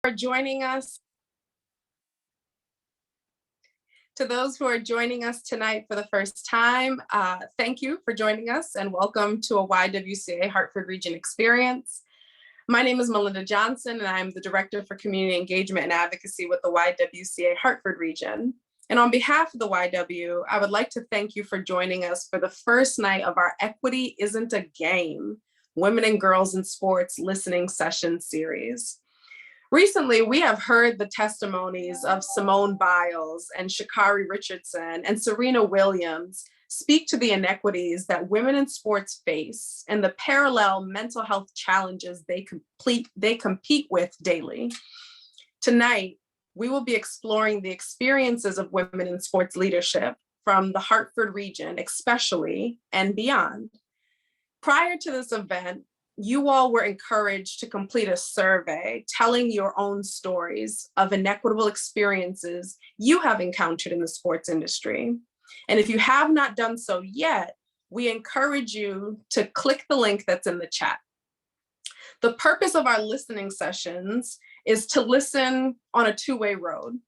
For joining us. To those who are joining us tonight for the first time, thank you for joining us and welcome to a YWCA Hartford Region experience. My name is Melinda Johnson and I'm the Director for Community Engagement and Advocacy with the YWCA Hartford Region. And on behalf of the YW, I would like to thank you for joining us for the first night of our Equity Isn't a Game, Women and Girls in Sports Listening Session series. Recently, we have heard the testimonies of Simone Biles and Sha'Carri Richardson and Serena Williams speak to the inequities that women in sports face and the parallel mental health challenges they compete with daily. Tonight, we will be exploring the experiences of women in sports leadership from the Hartford region, especially, and beyond. Prior to this event, you all were encouraged to complete a survey telling your own stories of inequitable experiences you have encountered in the sports industry. And if you have not done so yet, we encourage you to click the link that's in the chat. The purpose of our listening sessions is to listen on a two-way road.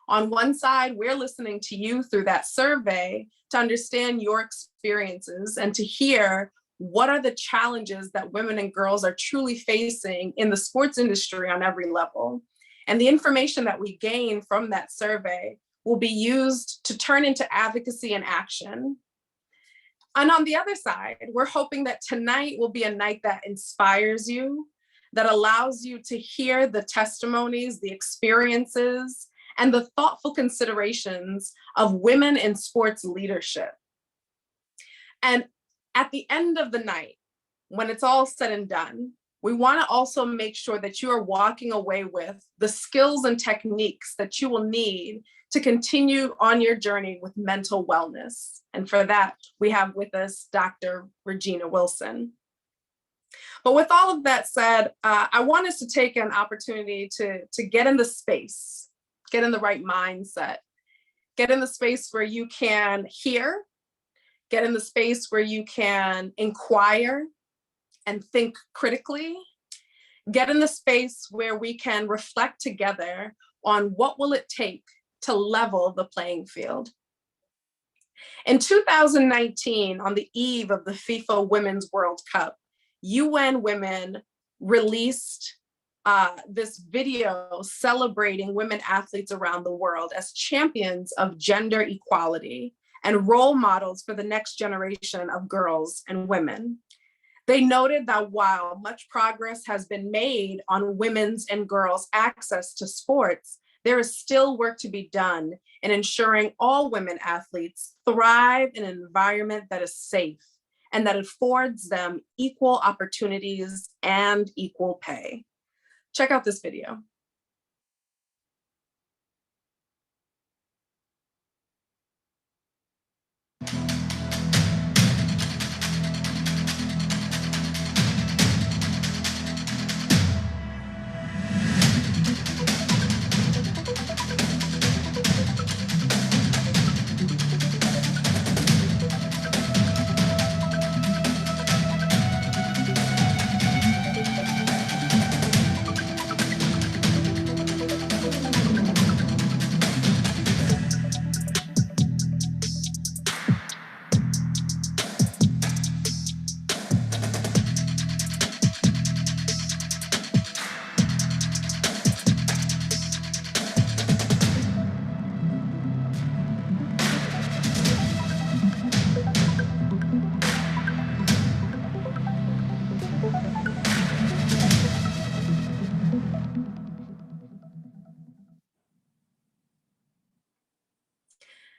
On one side, we're listening to you through that survey to understand your experiences and to hear what are the challenges that women and girls are truly facing in the sports industry on every level. And the information that we gain from that survey will be used to turn into advocacy and action. And on the other side, we're hoping that tonight will be a night that inspires you, that allows you to hear the testimonies, the experiences, and the thoughtful considerations of women in sports leadership. And at the end of the night, when it's all said and done, we want to also make sure that you are walking away with the skills and techniques that you will need to continue on your journey with mental wellness. And for that, we have with us Dr. Regina Wilson. But with all of that said, I want us to take an opportunity to get in the space, get in the right mindset, get in the space where you can hear, get in the space where you can inquire and think critically, get in the space where we can reflect together on what will it take to level the playing field. In 2019, on the eve of the FIFA Women's World Cup, UN Women released this video celebrating women athletes around the world as champions of gender equality and role models for the next generation of girls and women. They noted that while much progress has been made on women's and girls' access to sports, there is still work to be done in ensuring all women athletes thrive in an environment that is safe and that affords them equal opportunities and equal pay. Check out this video.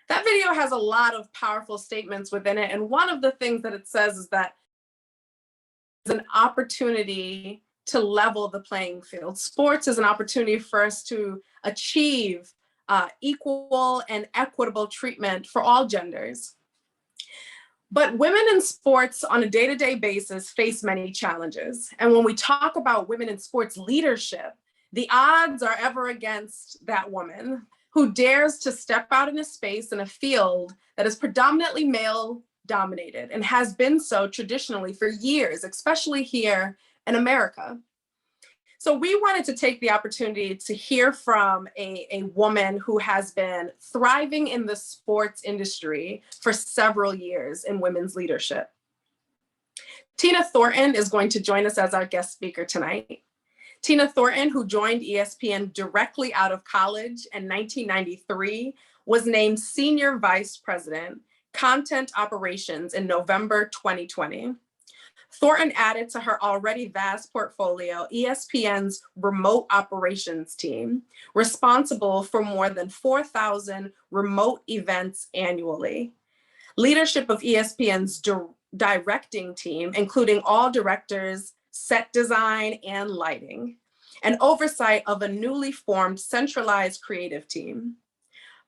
That video has a lot of powerful statements within it. And one of the things that it says is that it's an opportunity to level the playing field. Sports is an opportunity for us to achieve equal and equitable treatment for all genders. But women in sports on a day-to-day basis face many challenges. And when we talk about women in sports leadership, the odds are ever against that woman who dares to step out in a space in a field that is predominantly male dominated and has been so traditionally for years, especially here in America. So we wanted to take the opportunity to hear from a woman who has been thriving in the sports industry for several years in women's leadership. Tina Thornton is going to join us as our guest speaker tonight. Tina Thornton, who joined ESPN directly out of college in 1993, was named Senior Vice President, Content Operations in November 2020. Thornton added to her already vast portfolio ESPN's remote operations team, responsible for more than 4,000 remote events annually. Leadership of ESPN's directing team, including all directors, set design, and lighting, and oversight of a newly formed centralized creative team.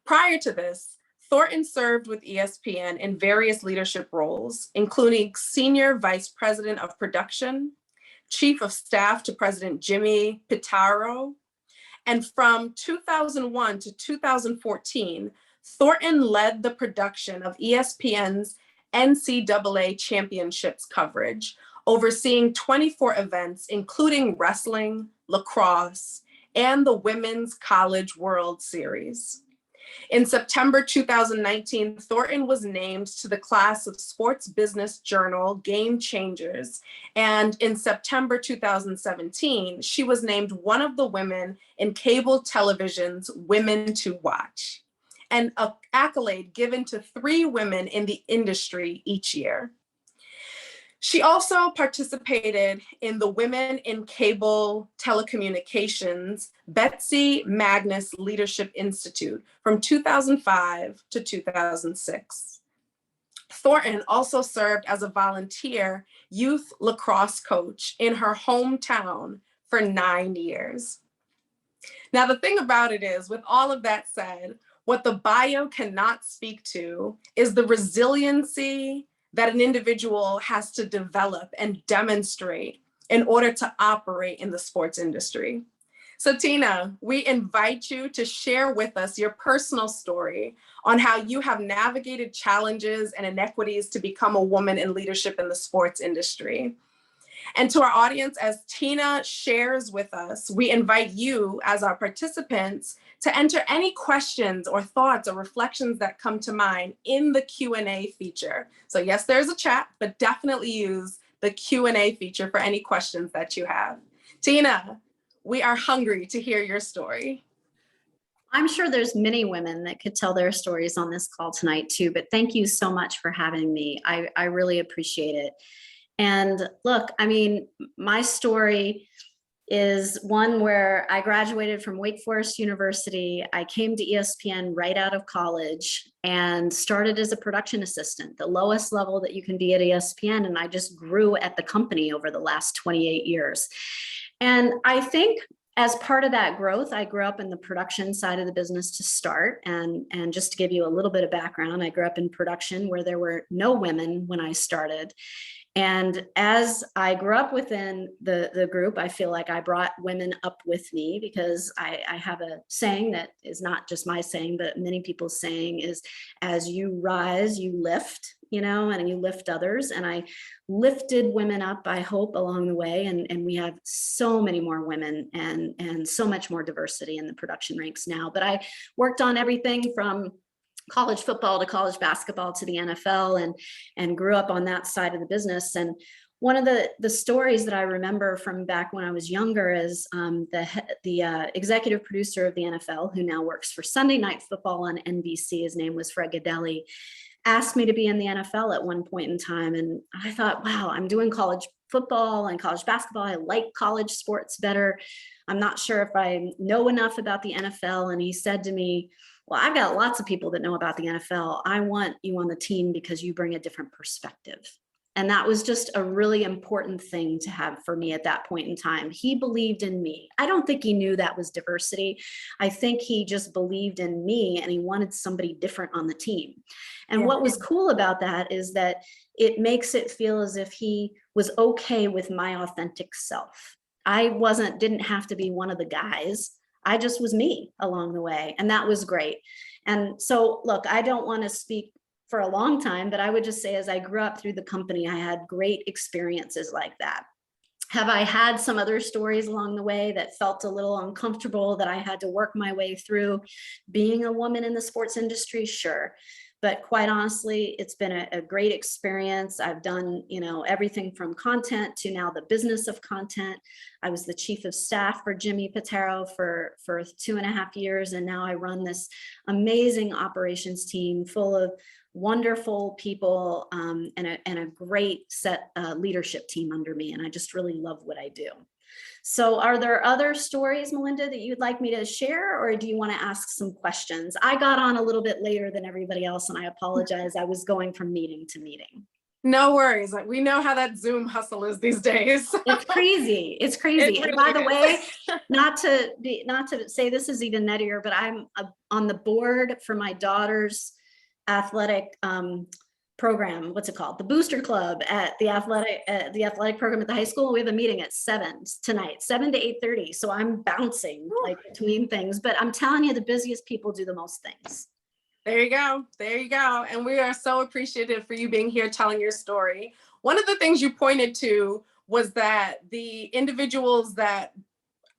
Prior to this, Thornton served with ESPN in various leadership roles, including Senior Vice President of Production, Chief of Staff to President Jimmy Pitaro, and from 2001 to 2014, Thornton led the production of ESPN's NCAA championships coverage, overseeing 24 events, including wrestling, lacrosse, and the Women's College World Series. In September 2019, Thornton was named to the class of Sports Business Journal Game Changers. And in September 2017, she was named one of the women in cable television's Women to Watch, an accolade given to 3 women in the industry each year. She also participated in the Women in Cable Telecommunications Betsy Magnus Leadership Institute from 2005 to 2006. Thornton also served as a volunteer youth lacrosse coach in her hometown for 9 years. Now, the thing about it is, with all of that said, what the bio cannot speak to is the resiliency that an individual has to develop and demonstrate in order to operate in the sports industry. So Tina, we invite you to share with us your personal story on how you have navigated challenges and inequities to become a woman in leadership in the sports industry. And to our audience, as Tina shares with us, we invite you as our participants to enter any questions or thoughts or reflections that come to mind in the Q&A feature. So yes, there's a chat, but definitely use the Q&A feature for any questions that you have. Tina, we are hungry to hear your story. I'm sure there's many women that could tell their stories on this call tonight too, but thank you so much for having me. I really appreciate it. And look, I mean, my story is one where I graduated from Wake Forest University. I came to ESPN right out of college and started as a production assistant, the lowest level that you can be at ESPN. And I just grew at the company over the last 28 years. And I think as part of that growth, I grew up in the production side of the business to start. And just to give you a little bit of background, I grew up in production where there were no women when I started. And as I grew up within the group, I feel like I brought women up with me, because I have a saying that is not just my saying, but many people's saying is, as you rise, you lift, you know, and you lift others. And I lifted women up, I hope, along the way. And we have so many more women and so much more diversity in the production ranks now. But I worked on everything from college football to college basketball to the NFL, and grew up on that side of the business. And one of the stories that I remember from back when I was younger is the executive producer of the NFL, who now works for Sunday Night Football on NBC, his name was Fred Godelli, asked me to be in the NFL at one point in time. And I thought, wow, I'm doing college football and college basketball. I like college sports better. I'm not sure if I know enough about the NFL. And he said to me, well, I've got lots of people that know about the NFL. I want you on the team because you bring a different perspective. And that was just a really important thing to have for me at that point in time. He believed in me. I don't think he knew that was diversity. I think he just believed in me and he wanted somebody different on the team. And what was cool about that is that it makes it feel as if he was okay with my authentic self. I didn't have to be one of the guys. I just was me along the way. And that was great. And so, look, I don't want to speak for a long time, but I would just say as I grew up through the company, I had great experiences like that. Have I had some other stories along the way that felt a little uncomfortable that I had to work my way through being a woman in the sports industry? Sure. But quite honestly, it's been a great experience. I've done, everything from content to now the business of content. I was the chief of staff for Jimmy Pitaro for 2.5 years. And now I run this amazing operations team full of wonderful people and a great set leadership team under me. And I just really love what I do. So are there other stories, Melinda, that you'd like me to share, or do you want to ask some questions? I got on a little bit later than everybody else, and I apologize. I was going from meeting to meeting. No worries. We know how that Zoom hustle is these days. It's crazy. It's crazy. It really and by the way, not to say this is even nuttier, but I'm on the board for my daughter's athletic program. What's it called? The Booster Club at the athletic program at the high school. We have a meeting at 7 tonight, 7 to 8:30. So I'm bouncing like between things, but I'm telling you, the busiest people do the most things. There you go. There you go. And we are so appreciative for you being here telling your story. One of the things you pointed to was that the individuals that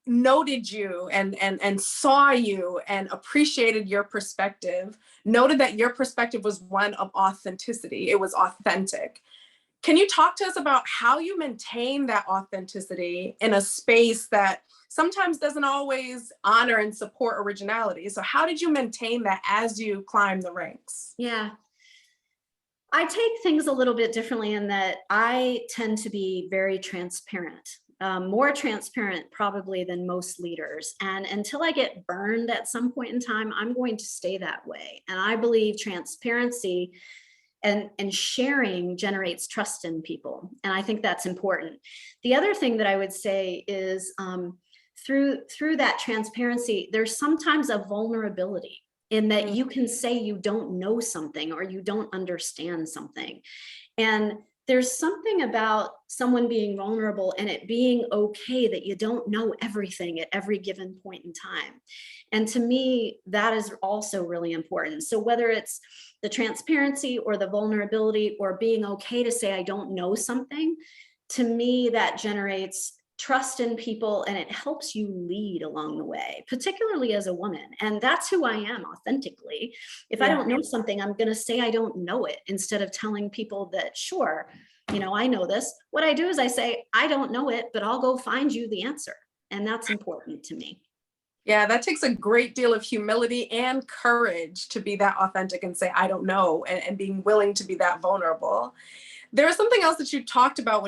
noted you and saw you and appreciated your perspective, noted that your perspective was one of authenticity. It was authentic. Can you talk to us about how you maintain that authenticity in a space that sometimes doesn't always honor and support originality? So how did you maintain that as you climb the ranks? Yeah. I take things a little bit differently in that I tend to be very transparent. More transparent probably than most leaders. And until I get burned at some point in time, I'm going to stay that way. And I believe transparency and sharing generates trust in people. And I think that's important. The other thing that I would say is through that transparency, there's sometimes a vulnerability in that you can say you don't know something or you don't understand something. And there's something about someone being vulnerable and it being okay that you don't know everything at every given point in time. And to me, that is also really important. So whether it's the transparency or the vulnerability or being okay to say, I don't know something, to me, that generates trust in people and it helps you lead along the way, particularly as a woman. And that's who I am authentically. If I don't know something, I'm going to say I don't know it instead of telling people that, sure, I know this. What I do is I say, I don't know it, but I'll go find you the answer. And that's important to me. Yeah, that takes a great deal of humility and courage to be that authentic and say, I don't know, and being willing to be that vulnerable. There was something else that you talked about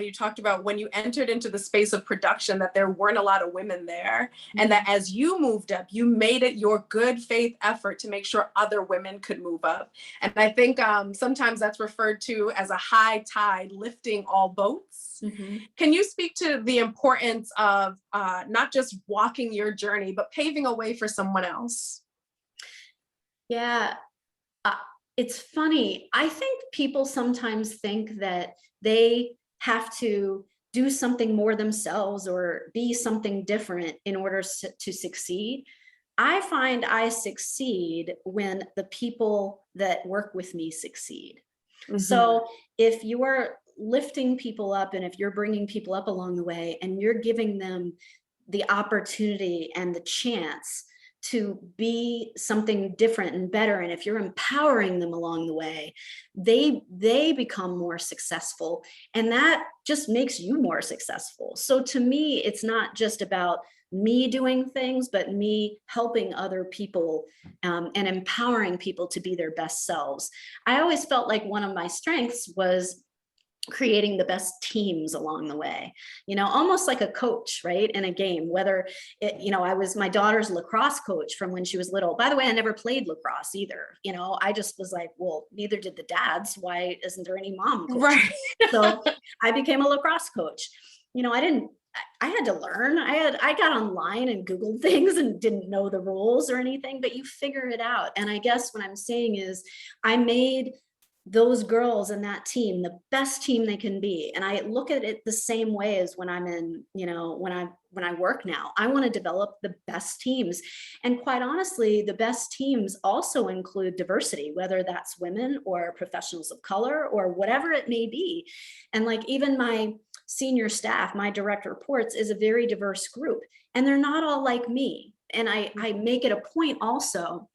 when you entered into the space of production, that there weren't a lot of women there. And that as you moved up, you made it your good faith effort to make sure other women could move up. And I think sometimes that's referred to as a high tide lifting all boats. Mm-hmm. Can you speak to the importance of not just walking your journey, but paving a way for someone else? Yeah. It's funny. I think people sometimes think that they have to do something more themselves or be something different in order to succeed. I find I succeed when the people that work with me succeed. Mm-hmm. So if you are lifting people up and if you're bringing people up along the way and you're giving them the opportunity and the chance to be something different and better, and if you're empowering them along the way, they become more successful, and that just makes you more successful. So to me, it's not just about me doing things, but me helping other people and empowering people to be their best selves. I always felt like one of my strengths was creating the best teams along the way, almost like a coach, right? In a game, whether I was my daughter's lacrosse coach from when she was little. By the way, I never played lacrosse either. I just was like, well, neither did the dads. Why isn't there any mom coaches? Right. So I became a lacrosse coach. I had to learn. I got online and Googled things and didn't know the rules or anything, but you figure it out. And I guess what I'm saying is I made those girls in that team the best team they can be. And I look at it the same way as when I'm in, when I work now. I want to develop the best teams. And quite honestly, the best teams also include diversity, whether that's women or professionals of color or whatever it may be. And like even my senior staff, my direct reports, is a very diverse group, and they're not all like me. And I make it a point also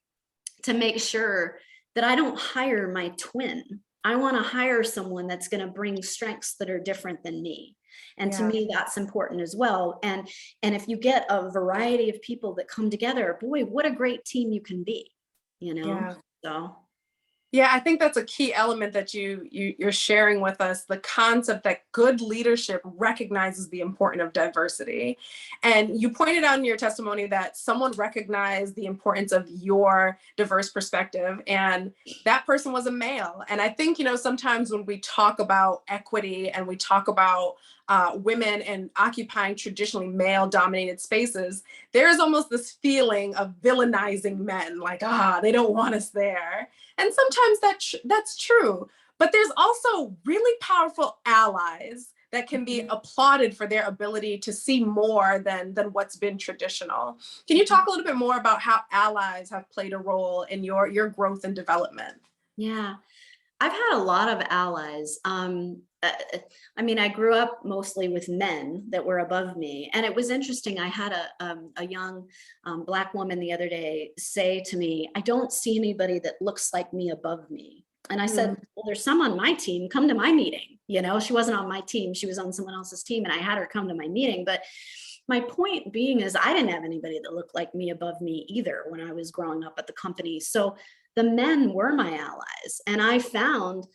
to make sure that I don't hire my twin. I want to hire someone that's going to bring strengths that are different than me. And to me, that's important as well. And if you get a variety of people that come together, boy, what a great team you can be, you know? Yeah. So. Yeah, I think that's a key element that you're sharing with us, the concept that good leadership recognizes the importance of diversity. And you pointed out in your testimony that someone recognized the importance of your diverse perspective, and that person was a male. And I think, sometimes when we talk about equity and we talk about women and occupying traditionally male-dominated spaces, there's almost this feeling of villainizing men, like, they don't want us there. And sometimes that's true, but there's also really powerful allies that can be applauded for their ability to see more than what's been traditional. Can you talk a little bit more about how allies have played a role in your growth and development? Yeah, I've had a lot of allies. I grew up mostly with men that were above me. And it was interesting. I had a young Black woman the other day say to me, I don't see anybody that looks like me above me. And I said, well, there's some on my team, come to my meeting. She wasn't on my team. She was on someone else's team, and I had her come to my meeting. But my point being is I didn't have anybody that looked like me above me either when I was growing up at the company. So the men were my allies. And I found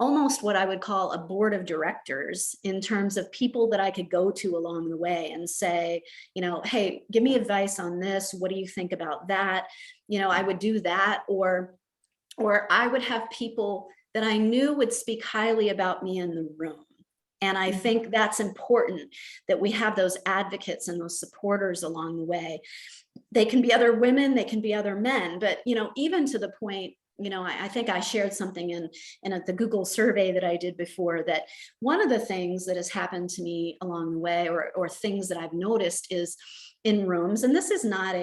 almost what I would call a board of directors in terms of people that I could go to along the way and say, hey, give me advice on this. What do you think about that? I would do that, or I would have people that I knew would speak highly about me in the room. And I think that's important, that we have those advocates and those supporters along the way. They can be other women, they can be other men, but, even to the point, I think I shared something in the Google survey that I did before, that one of the things that has happened to me along the way, or things that I've noticed, is in rooms, and this is not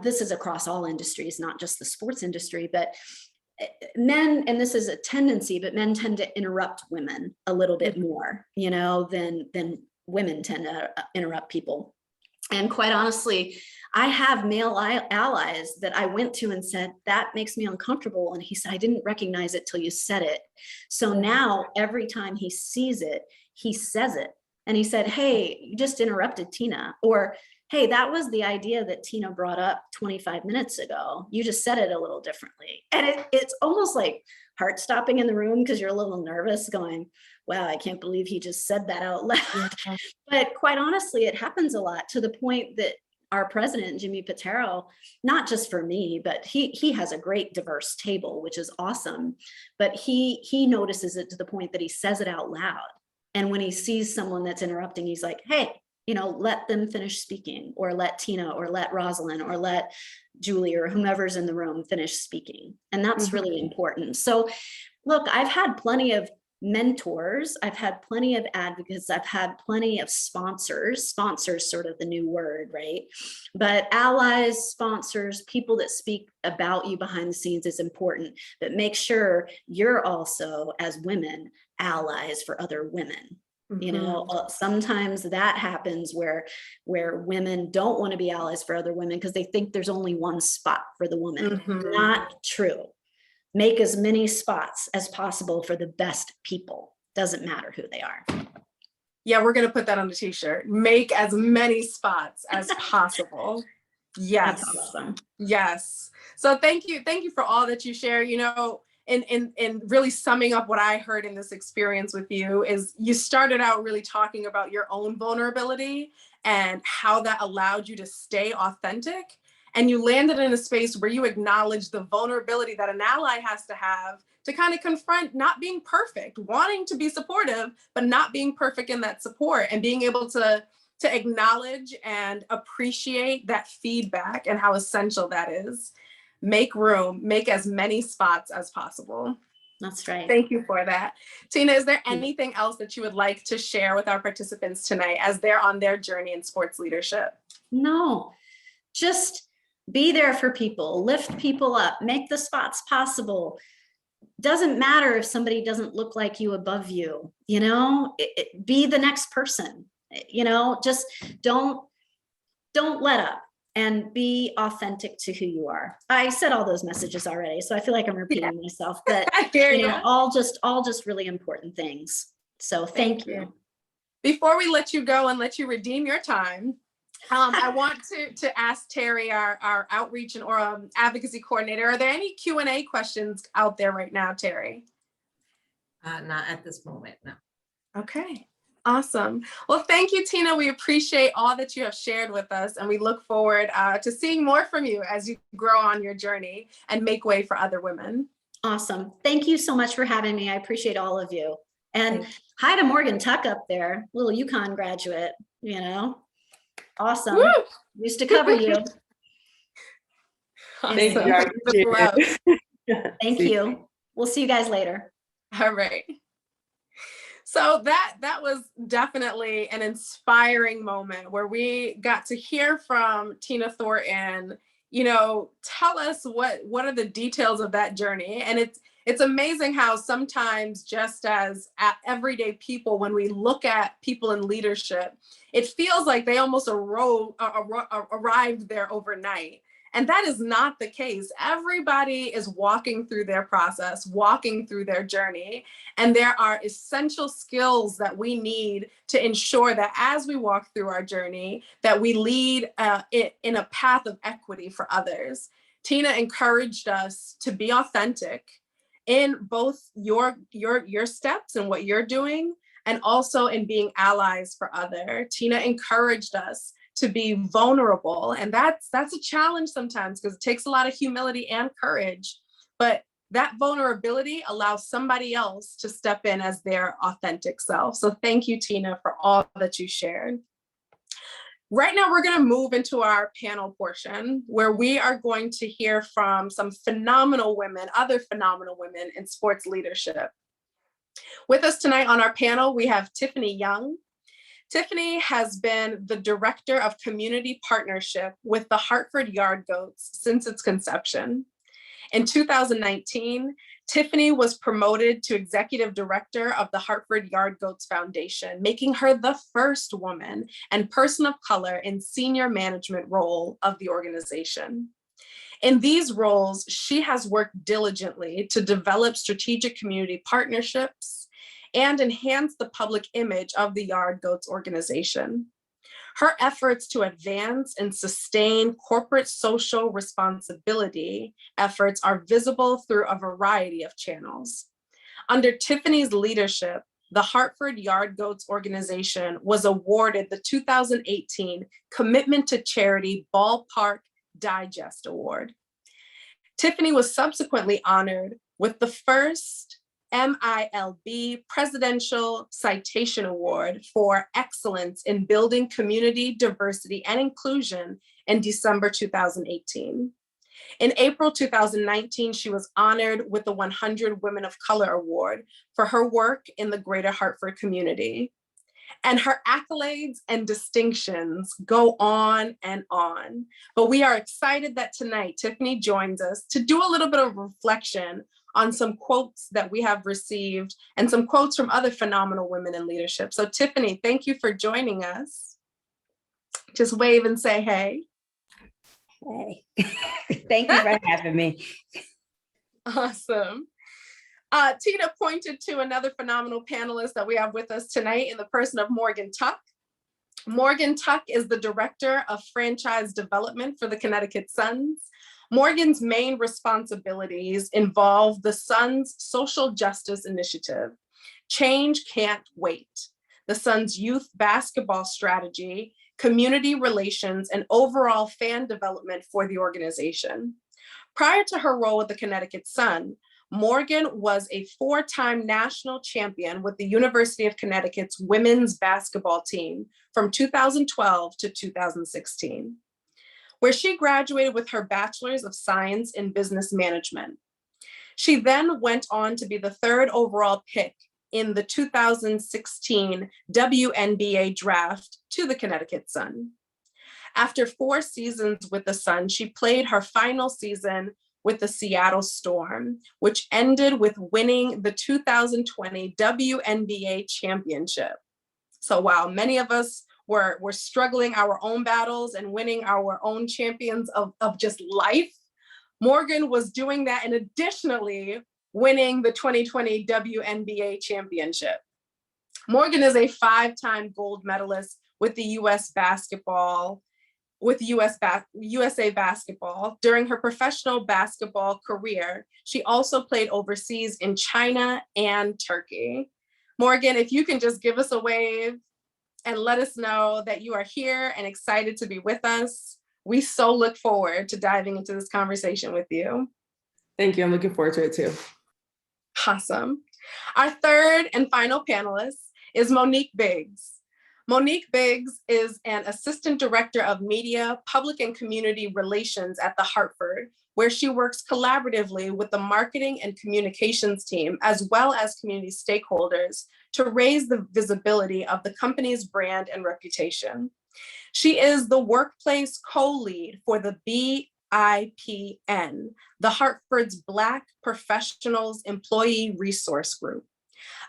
this is across all industries, not just the sports industry, but men, and this is a tendency, but men tend to interrupt women a little bit more, than women tend to interrupt people. And quite honestly, I have male allies that I went to and said, that makes me uncomfortable. And he said, I didn't recognize it till you said it. So now every time he sees it, he says it. And he said, hey, you just interrupted Tina. Or, hey, that was the idea that Tina brought up 25 minutes ago. You just said it a little differently. And it's almost like heart stopping in the room, because you're a little nervous going, wow, I can't believe he just said that out loud. But quite honestly, it happens a lot, to the point that our president, Jimmy Patero, not just for me, but he has a great diverse table, which is awesome. But he notices it to the point that he says it out loud. And when he sees someone that's interrupting, he's like, hey, let them finish speaking, or let Tina, or let Rosalind, or let Julie, or whomever's in the room finish speaking. And that's really important. So look, I've had plenty of mentors, I've had plenty of advocates, I've had plenty of sponsors, sort of the new word, right? But allies, sponsors, people that speak about you behind the scenes is important, but make sure you're also, as women, allies for other women. Sometimes that happens where women don't want to be allies for other women because they think there's only one spot for the woman. Not true. Make as many spots as possible for the best people. Doesn't matter who they are. Yeah, we're going to put that on the t-shirt. Make as many spots as possible. Yes. That's awesome. Yes. So thank you for all that you share. In really summing up what I heard in this experience with you, is you started out really talking about your own vulnerability and how that allowed you to stay authentic. And you landed in a space where you acknowledge the vulnerability that an ally has to have to kind of confront not being perfect, wanting to be supportive, but not being perfect in that support, and being able to acknowledge and appreciate that feedback and how essential that is. Make room, make as many spots as possible. That's right. Thank you for that. Tina, is there anything else that you would like to share with our participants tonight as they're on their journey in sports leadership? No, just be there for people, lift people up, make the spots possible. doesn't matter if somebody doesn't look like you above you, be the next person, just don't let up and be authentic to who you are. I said all those messages already, so I feel like I'm repeating myself, but I hear you. all just really important things. So thank you. Before we let you go and let you redeem your time, I want to ask Terry, our outreach and or advocacy coordinator, are there any Q&A questions out there right now, Terry? Not at this moment, no. Okay, awesome. Well, thank you, Tina. We appreciate all that you have shared with us, and we look forward to seeing more from you as you grow on your journey and make way for other women. Awesome. Thank you so much for having me. I appreciate all of you. And hi to Morgan Tuck up there, little UConn graduate, Awesome. Woo! Used to cover you. Awesome. Thank you. We'll see you guys later. All right. So that was definitely an inspiring moment where we got to hear from Tina Thornton, tell us what are the details of that journey. And it's amazing how sometimes just as everyday people, when we look at people in leadership, it feels like they almost arrived there overnight. And that is not the case. Everybody is walking through their process, walking through their journey. And there are essential skills that we need to ensure that as we walk through our journey, that we lead in a path of equity for others. Tina encouraged us to be authentic in both your steps and what you're doing, and also in being allies for others. Tina encouraged us to be vulnerable. And that's a challenge sometimes because it takes a lot of humility and courage, but that vulnerability allows somebody else to step in as their authentic self. So thank you, Tina, for all that you shared. Right now, we're going to move into our panel portion where we are going to hear from some phenomenal women, other phenomenal women in sports leadership. With us tonight on our panel, we have Tiffany Young. Tiffany has been the Director of Community Partnership with the Hartford Yard Goats since its conception. In 2019, Tiffany was promoted to Executive Director of the Hartford Yard Goats Foundation, making her the first woman and person of color in senior management role of the organization. In these roles, she has worked diligently to develop strategic community partnerships and enhance the public image of the Yard Goats organization. Her efforts to advance and sustain corporate social responsibility efforts are visible through a variety of channels. Under Tiffany's leadership, the Hartford Yard Goats organization was awarded the 2018 Commitment to Charity Ballpark Digest Award. Tiffany was subsequently honored with the first MILB Presidential Citation Award for Excellence in Building Community Diversity and Inclusion in December 2018. In April 2019, she was honored with the 100 Women of Color Award for her work in the greater Hartford community. And her accolades and distinctions go on and on. But we are excited that tonight Tiffany joins us to do a little bit of reflection on some quotes that we have received and some quotes from other phenomenal women in leadership. So Tiffany, thank you for joining us. Just wave and say hey. Hey, thank you for having me. Awesome. Tina pointed to another phenomenal panelist that we have with us tonight in the person of Morgan Tuck. Morgan Tuck is the Director of Franchise Development for the Connecticut Suns. Morgan's main responsibilities involve the Suns' social justice initiative, Change Can't Wait, the Suns' youth basketball strategy, community relations, and overall fan development for the organization. Prior to her role with the Connecticut Sun, Morgan was a 4-time national champion with the University of Connecticut's women's basketball team from 2012 to 2016, where she graduated with her Bachelor's of Science in Business Management. She then went on to be the 3rd overall pick in the 2016 WNBA draft to the Connecticut Sun. After 4 seasons with the Sun, she played her final season with the Seattle Storm, which ended with winning the 2020 WNBA championship. So while many of us were struggling our own battles and winning our own champions of just life, Morgan was doing that and additionally winning the 2020 WNBA championship. Morgan is a 5-time gold medalist with the USA Basketball. During her professional basketball career, she also played overseas in China and Turkey. Morgan, if you can just give us a wave and let us know that you are here and excited to be with us. We so look forward to diving into this conversation with you. Thank you. I'm looking forward to it too. Awesome. Our third and final panelist is Monique Biggs. Monique Biggs is an Assistant Director of Media, Public and Community Relations at the Hartford, where she works collaboratively with the marketing and communications team, as well as community stakeholders, to raise the visibility of the company's brand and reputation. She is the workplace co-lead for the BIPN, the Hartford's Black Professionals Employee Resource Group.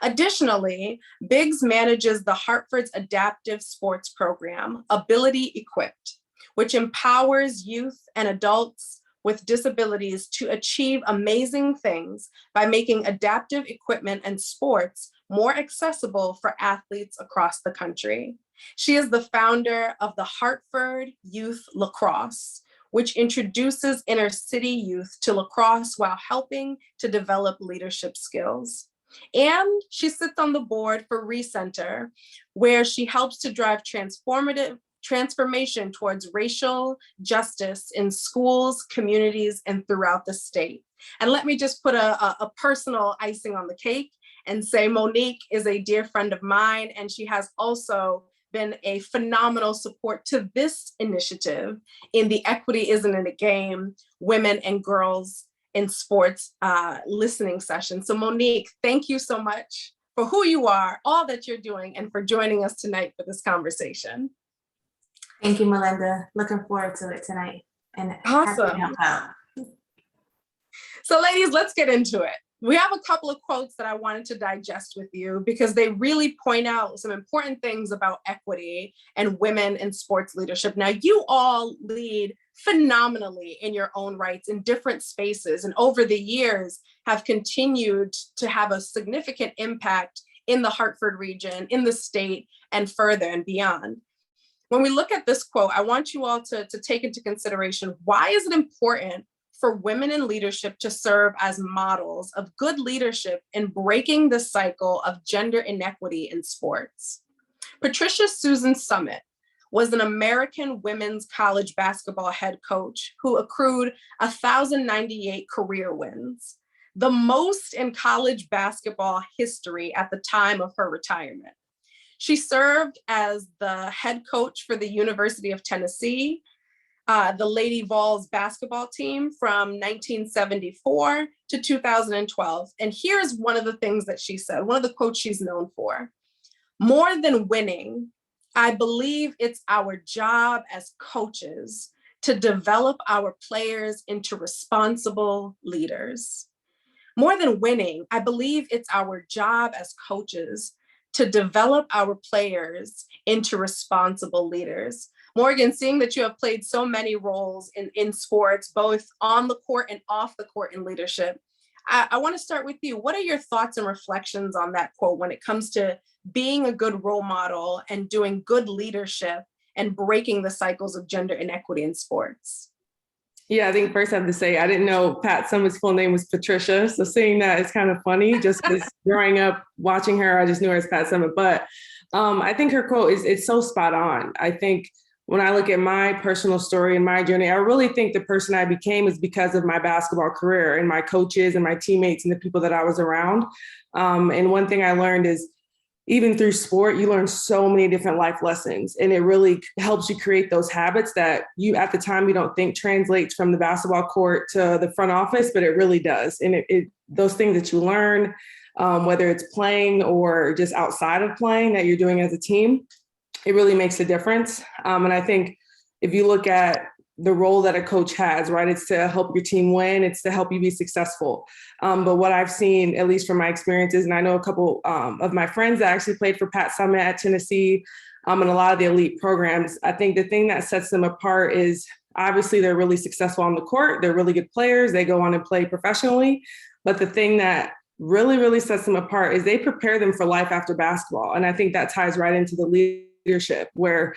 Additionally, Biggs manages the Hartford's adaptive sports program, Ability Equipped, which empowers youth and adults with disabilities to achieve amazing things by making adaptive equipment and sports more accessible for athletes across the country. She is the founder of the Hartford Youth Lacrosse, which introduces inner city youth to lacrosse while helping to develop leadership skills. And she sits on the board for Recenter, where she helps to drive transformation towards racial justice in schools, communities, and throughout the state. And let me just put a personal icing on the cake and say Monique is a dear friend of mine, and she has also been a phenomenal support to this initiative in the Equity Isn't in a Game, Women and Girls in Sports listening session. So Monique, thank you so much for who you are, all that you're doing, and for joining us tonight for this conversation. Thank you, Melinda. Looking forward to it tonight. And awesome. So ladies, let's get into it. We have a couple of quotes that I wanted to digest with you because they really point out some important things about equity and women in sports leadership. Now, you all lead phenomenally in your own rights in different spaces, and over the years have continued to have a significant impact in the Hartford region, in the state, and further and beyond. When we look at this quote, I want you all to take into consideration, why is it important for women in leadership to serve as models of good leadership in breaking the cycle of gender inequity in sports? Patricia Susan Summitt was an American women's college basketball head coach who accrued 1,098 career wins, the most in college basketball history at the time of her retirement. She served as the head coach for the University of Tennessee, the Lady Vols basketball team from 1974 to 2012. And here's one of the things that she said, one of the quotes she's known for. More than winning, I believe it's our job as coaches to develop our players into responsible leaders. More than winning, I believe it's our job as coaches to develop our players into responsible leaders. Morgan, seeing that you have played so many roles in sports, both on the court and off the court in leadership, I want to start with you. What are your thoughts and reflections on that quote when it comes to being a good role model and doing good leadership and breaking the cycles of gender inequity in sports? Yeah, I think first I have to say, I didn't know Pat Summitt's full name was Patricia. So seeing that is kind of funny, just because growing up, watching her, I just knew her as Pat Summitt. But I think her quote it's so spot on. I think when I look at my personal story and my journey, I really think the person I became is because of my basketball career and my coaches and my teammates and the people that I was around. And one thing I learned is even through sport, you learn so many different life lessons, and it really helps you create those habits that you at the time you don't think translates from the basketball court to the front office, but it really does. And those things that you learn, whether it's playing or just outside of playing that you're doing as a team, it really makes a difference. And I think if you look at the role that a coach has, right? It's to help your team win. It's to help you be successful. But what I've seen, at least from my experiences, and I know a couple of my friends that actually played for Pat Summitt at Tennessee, and a lot of the elite programs, I think the thing that sets them apart is obviously they're really successful on the court. They're really good players. They go on and play professionally. But the thing that really, really sets them apart is they prepare them for life after basketball. And I think that ties right into the leadership where,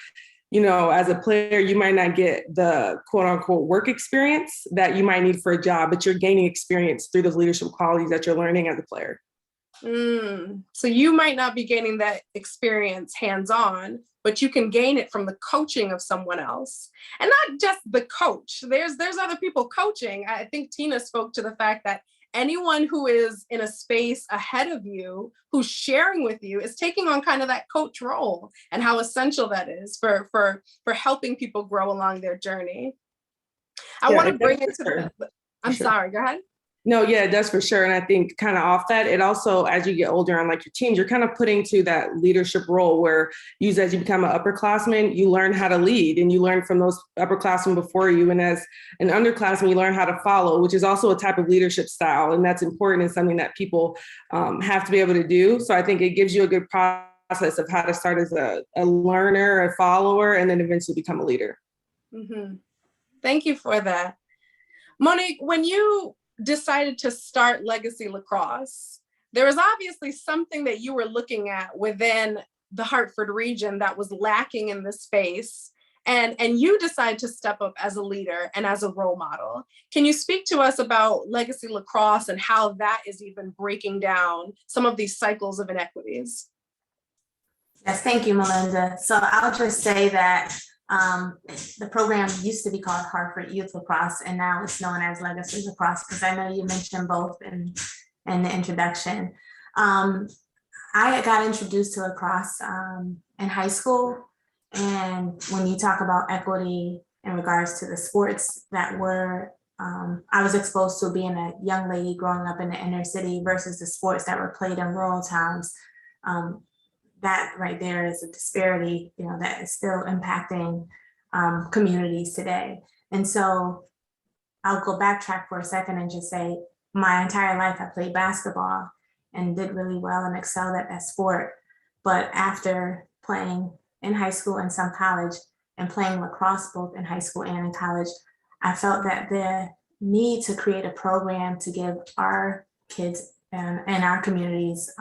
you know, as a player, you might not get the quote unquote work experience that you might need for a job, but you're gaining experience through those leadership qualities that you're learning as a player. So you might not be gaining that experience hands-on, but you can gain it from the coaching of someone else. And not just the coach. There's other people coaching. I think Tina spoke to the fact that anyone who is in a space ahead of you, who's sharing with you, is taking on kind of that coach role, and how essential that is for helping people grow along their journey. I want to bring it to I'm sorry, go ahead. No, yeah, it does for sure. And I think kind of off that, it also, as you get older on like your teams, you're kind of putting to that leadership role where as you become an upperclassman, you learn how to lead and you learn from those upperclassmen before you. And as an underclassman, you learn how to follow, which is also a type of leadership style. And that's important and something that people have to be able to do. So I think it gives you a good process of how to start as a learner, a follower, and then eventually become a leader. Mm-hmm. Thank you for that. Monique, when you decided to start Legacy Lacrosse, there was obviously something that you were looking at within the Hartford region that was lacking in this space, and you decided to step up as a leader and as a role model. Can you speak to us about Legacy Lacrosse and how that is even breaking down some of these cycles of inequities? Yes, thank you, Melinda. So I'll just say that the program used to be called Hartford Youth Lacrosse, and now it's known as Legacy Lacrosse, because I know you mentioned both in the introduction. I got introduced to lacrosse in high school, and when you talk about equity in regards to the sports that were, I was exposed to being a young lady growing up in the inner city versus the sports that were played in rural towns. That right there is a disparity, you know, that is still impacting communities today. And so I'll go backtrack for a second and just say my entire life I played basketball and did really well and excelled at that sport. But after playing in high school and some college and playing lacrosse both in high school and in college, I felt that the need to create a program to give our kids and our communities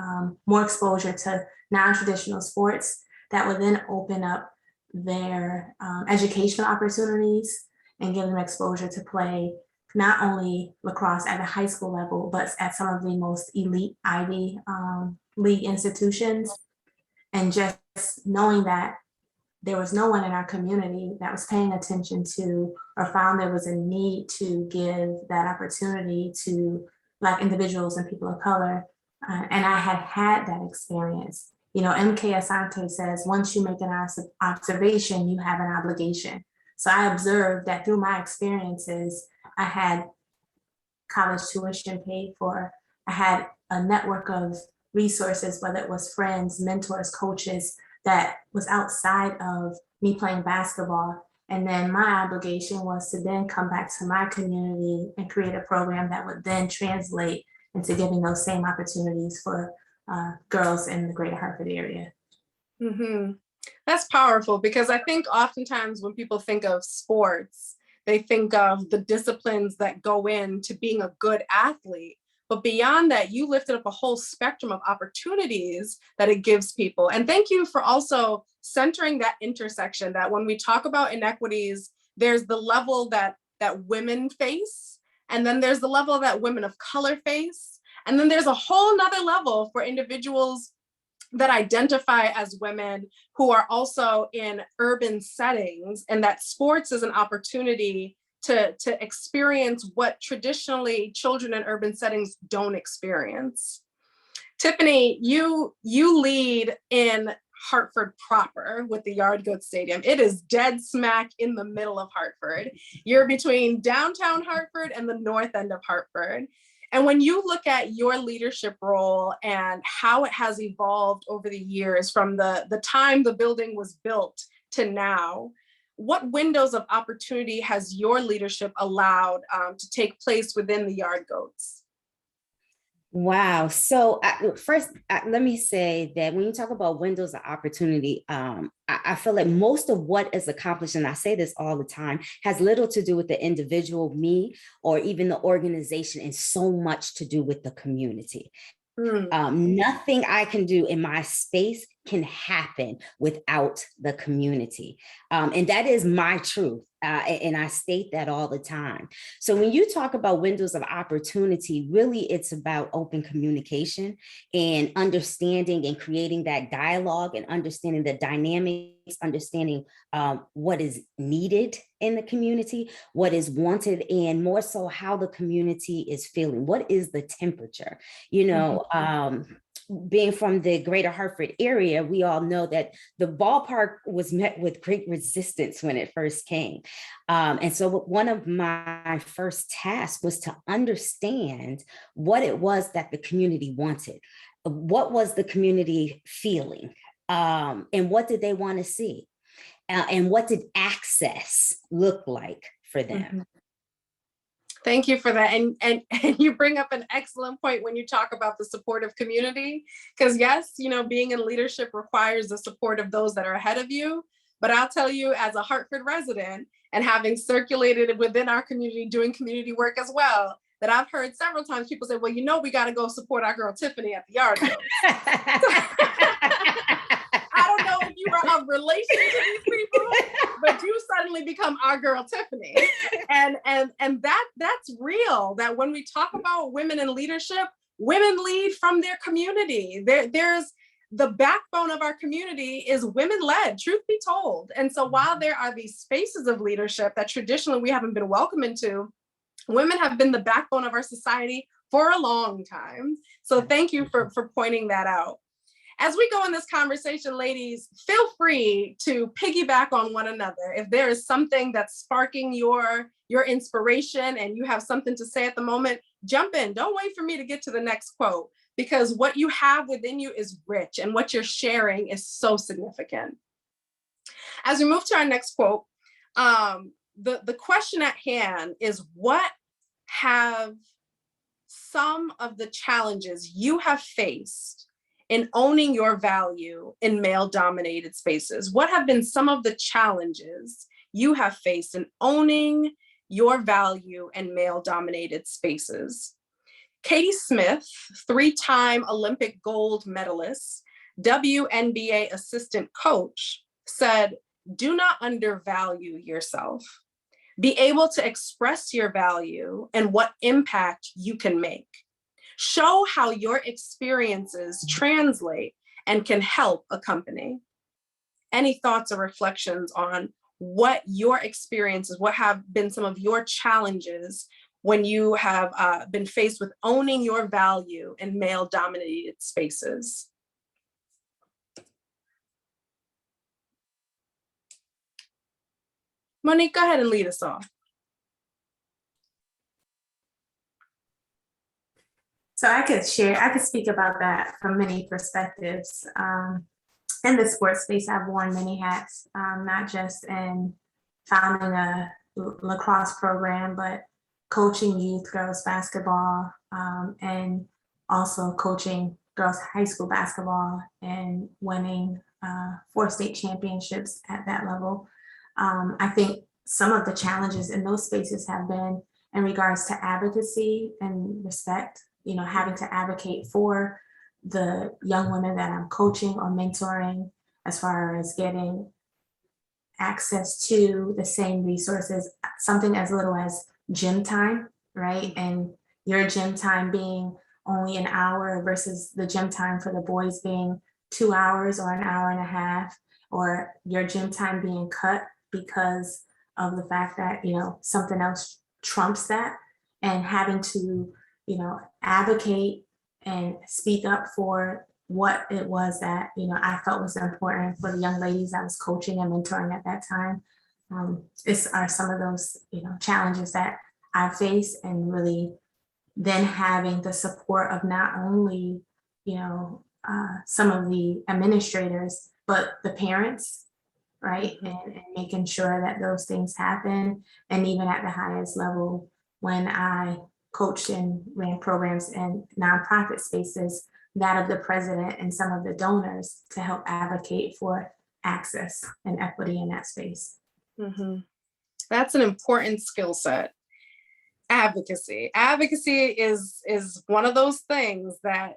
more exposure to non-traditional sports that would then open up their educational opportunities and give them exposure to play not only lacrosse at the high school level, but at some of the most elite Ivy League institutions. And just knowing that there was no one in our community that was paying attention to or found there was a need to give that opportunity to Black individuals and people of color. And I had that experience. You know, M.K. Asante says, once you make an observation, you have an obligation. So I observed that through my experiences, I had college tuition paid for. I had a network of resources, whether it was friends, mentors, coaches, that was outside of me playing basketball. And then my obligation was to then come back to my community and create a program that would then translate into giving those same opportunities for girls in the greater Hartford area. Mm-hmm. That's powerful, because I think oftentimes when people think of sports, they think of the disciplines that go into being a good athlete. But beyond that, you lifted up a whole spectrum of opportunities that it gives people. And thank you for also centering that intersection, that when we talk about inequities, there's the level that women face, and then there's the level that women of color face. And then there's a whole nother level for individuals that identify as women who are also in urban settings, and that sports is an opportunity to experience what traditionally children in urban settings don't experience. Tiffany, you lead in Hartford proper with the Yard Goods Stadium. It is dead smack in the middle of Hartford. You're between downtown Hartford and the north end of Hartford. And when you look at your leadership role and how it has evolved over the years, from the time the building was built to now, what windows of opportunity has your leadership allowed to take place within the Yard Goats? Wow. So first, let me say that when you talk about windows of opportunity, I feel like most of what is accomplished, and I say this all the time, has little to do with the individual, me, or even the organization, and so much to do with the community. Nothing I can do in my space can happen without the community. And that is my truth. And I state that all the time. So when you talk about windows of opportunity, really it's about open communication and understanding and creating that dialogue and understanding the dynamics, understanding what is needed in the community, what is wanted, and more so how the community is feeling. What is the temperature? You know, being from the greater Hartford area, we all know that the ballpark was met with great resistance when it first came. And so one of my first tasks was to understand what it was that the community wanted. What was the community feeling? And what did they want to see? And what did access look like for them? Thank you for that. And you bring up an excellent point when you talk about the supportive community, because yes, you know, being in leadership requires the support of those that are ahead of you. But I'll tell you, as a Hartford resident and having circulated within our community, doing community work as well, that I've heard several times people say, well, you know, we got to go support our girl Tiffany at the Yard Goats. I don't know if you are of relation to these people, but you suddenly become our girl Tiffany. And that's real, that when we talk about women in leadership, women lead from their community. There's the backbone of our community is women-led, truth be told. And so while there are these spaces of leadership that traditionally we haven't been welcome into, women have been the backbone of our society for a long time. So thank you for pointing that out. As we go in this conversation, ladies, feel free to piggyback on one another. If there is something that's sparking your inspiration and you have something to say at the moment, jump in. Don't wait for me to get to the next quote, because what you have within you is rich and what you're sharing is so significant. As we move to our next quote, the question at hand is, what have some of the challenges you have faced in owning your value in male-dominated spaces? What have been some of the challenges you have faced in owning your value in male-dominated spaces? Katie Smith, 3-time Olympic gold medalist, WNBA assistant coach, said, "Do not undervalue yourself. Be able to express your value and what impact you can make. Show how your experiences translate and can help a company." Any thoughts or reflections on what your experiences, what have been some of your challenges when you have been faced with owning your value in male-dominated spaces? Monique, go ahead and lead us off. So I could speak about that from many perspectives. In the sports space, I've worn many hats, not just in founding a lacrosse program, but coaching youth girls basketball, and also coaching girls high school basketball and winning 4 state championships at that level. I think some of the challenges in those spaces have been in regards to advocacy and respect, you know, having to advocate for the young women that I'm coaching or mentoring, as far as getting access to the same resources, something as little as gym time, right? And your gym time being only an hour versus the gym time for the boys being 2 hours or an hour and a half, or your gym time being cut because of the fact that, you know, something else trumps that, and having to, you know, advocate and speak up for what it was that, you know, I felt was important for the young ladies I was coaching and mentoring at that time. Are some of those, you know, challenges that I face, and really then having the support of not only, you know, some of the administrators, but the parents, right? And making sure that those things happen. And even at the highest level, when I coached and ran programs in nonprofit spaces, that of the president and some of the donors to help advocate for access and equity in that space. That's an important skill set. Advocacy. Advocacy is one of those things that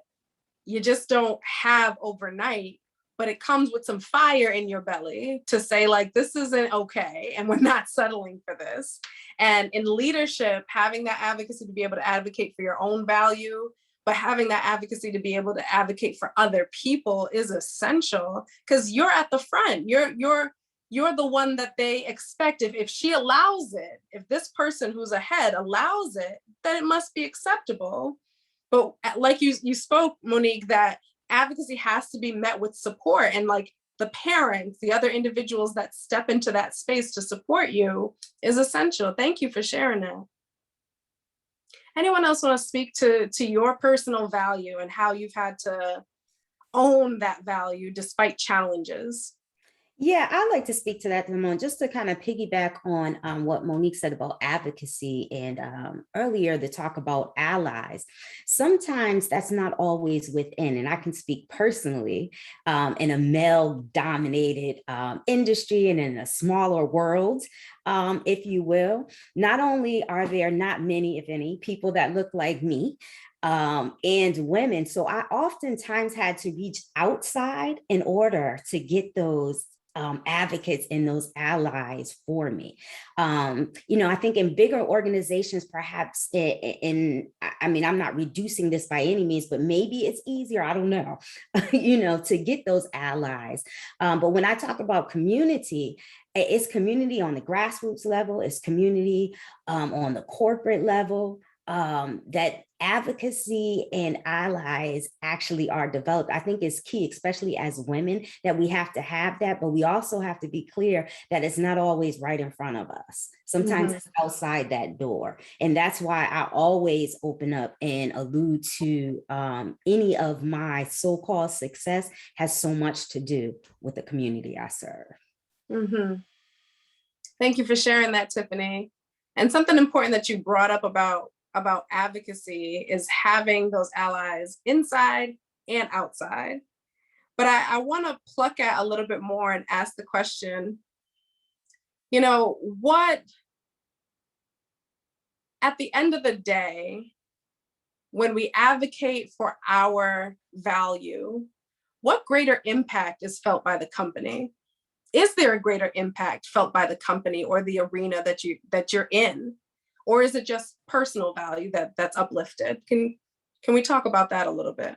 you just don't have overnight, but it comes with some fire in your belly to say, like, this isn't okay, and we're not settling for this. And in leadership, having that advocacy to be able to advocate for your own value, but having that advocacy to be able to advocate for other people is essential, because you're at the front. You're the one that they expect. If she allows it, if this person who's ahead allows it, then it must be acceptable. But like you spoke, Monique, that advocacy has to be met with support, and like the parents, the other individuals that step into that space to support you is essential. Thank you for sharing that. Anyone else want to speak to your personal value and how you've had to own that value despite challenges? Yeah, I'd like to speak to that, Lamont, just to kind of piggyback on what Monique said about advocacy and earlier the talk about allies. Sometimes that's not always within, and I can speak personally in a male-dominated industry and in a smaller world, if you will. Not only are there not many, if any, people that look like me, and women. So I oftentimes had to reach outside in order to get those advocates and those allies for me. I think in bigger organizations, perhaps I mean, I'm not reducing this by any means, but maybe it's easier, I don't know, to get those allies. But when I talk about community, it's community on the grassroots level, it's community on the corporate level. That advocacy and allies actually are developed. I think it's key, especially as women, that we have to have that, but we also have to be clear that it's not always right in front of us. Sometimes it's outside that door. And that's why I always open up and allude to any of my so-called success has so much to do with the community I serve. Thank you for sharing that, Tiffany. And something important that you brought up about advocacy is having those allies inside and outside. But I want to pluck at a little bit more and ask the question, what, at the end of the day, when we advocate for our value, what greater impact is felt by the company? Is there a greater impact felt by the company or the arena that you're in? Or is it just personal value that's uplifted? Can we talk about that a little bit?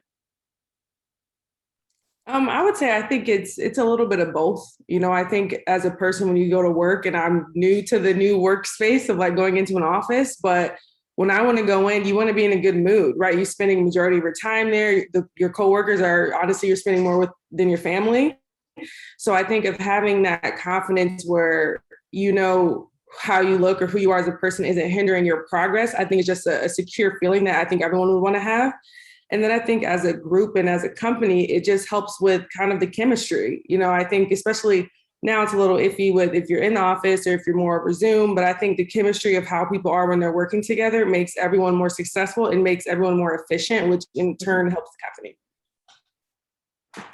I would say I think it's a little bit of both. I think as a person, when you go to work, and I'm new to the new workspace of like going into an office, but when I want to go in, you want to be in a good mood, right? You're spending a majority of your time there. Your coworkers are, honestly, you're spending more than your family. So I think of having that confidence where how you look or who you are as a person isn't hindering your progress. I think it's just a secure feeling that I think everyone would want to have. And then I think as a group and as a company, it just helps with kind of the chemistry. I think especially now it's a little iffy with if you're in the office or if you're more over Zoom, but I think the chemistry of how people are when they're working together makes everyone more successful and makes everyone more efficient, which in turn helps the company.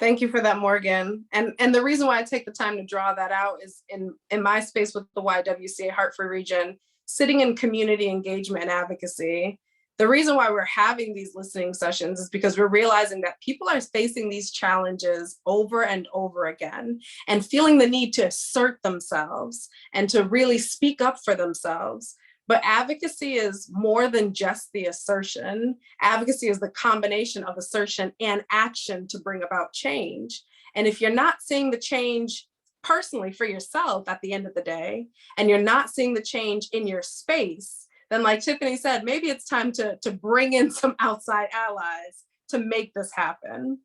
Thank you for that, Morgan. And the reason why I take the time to draw that out is in my space with the YWCA Hartford region, sitting in community engagement and advocacy. The reason why we're having these listening sessions is because we're realizing that people are facing these challenges over and over again and feeling the need to assert themselves and to really speak up for themselves. But advocacy is more than just the assertion. Advocacy is the combination of assertion and action to bring about change. And if you're not seeing the change personally for yourself at the end of the day, and you're not seeing the change in your space, then like Tiffany said, maybe it's time to bring in some outside allies to make this happen.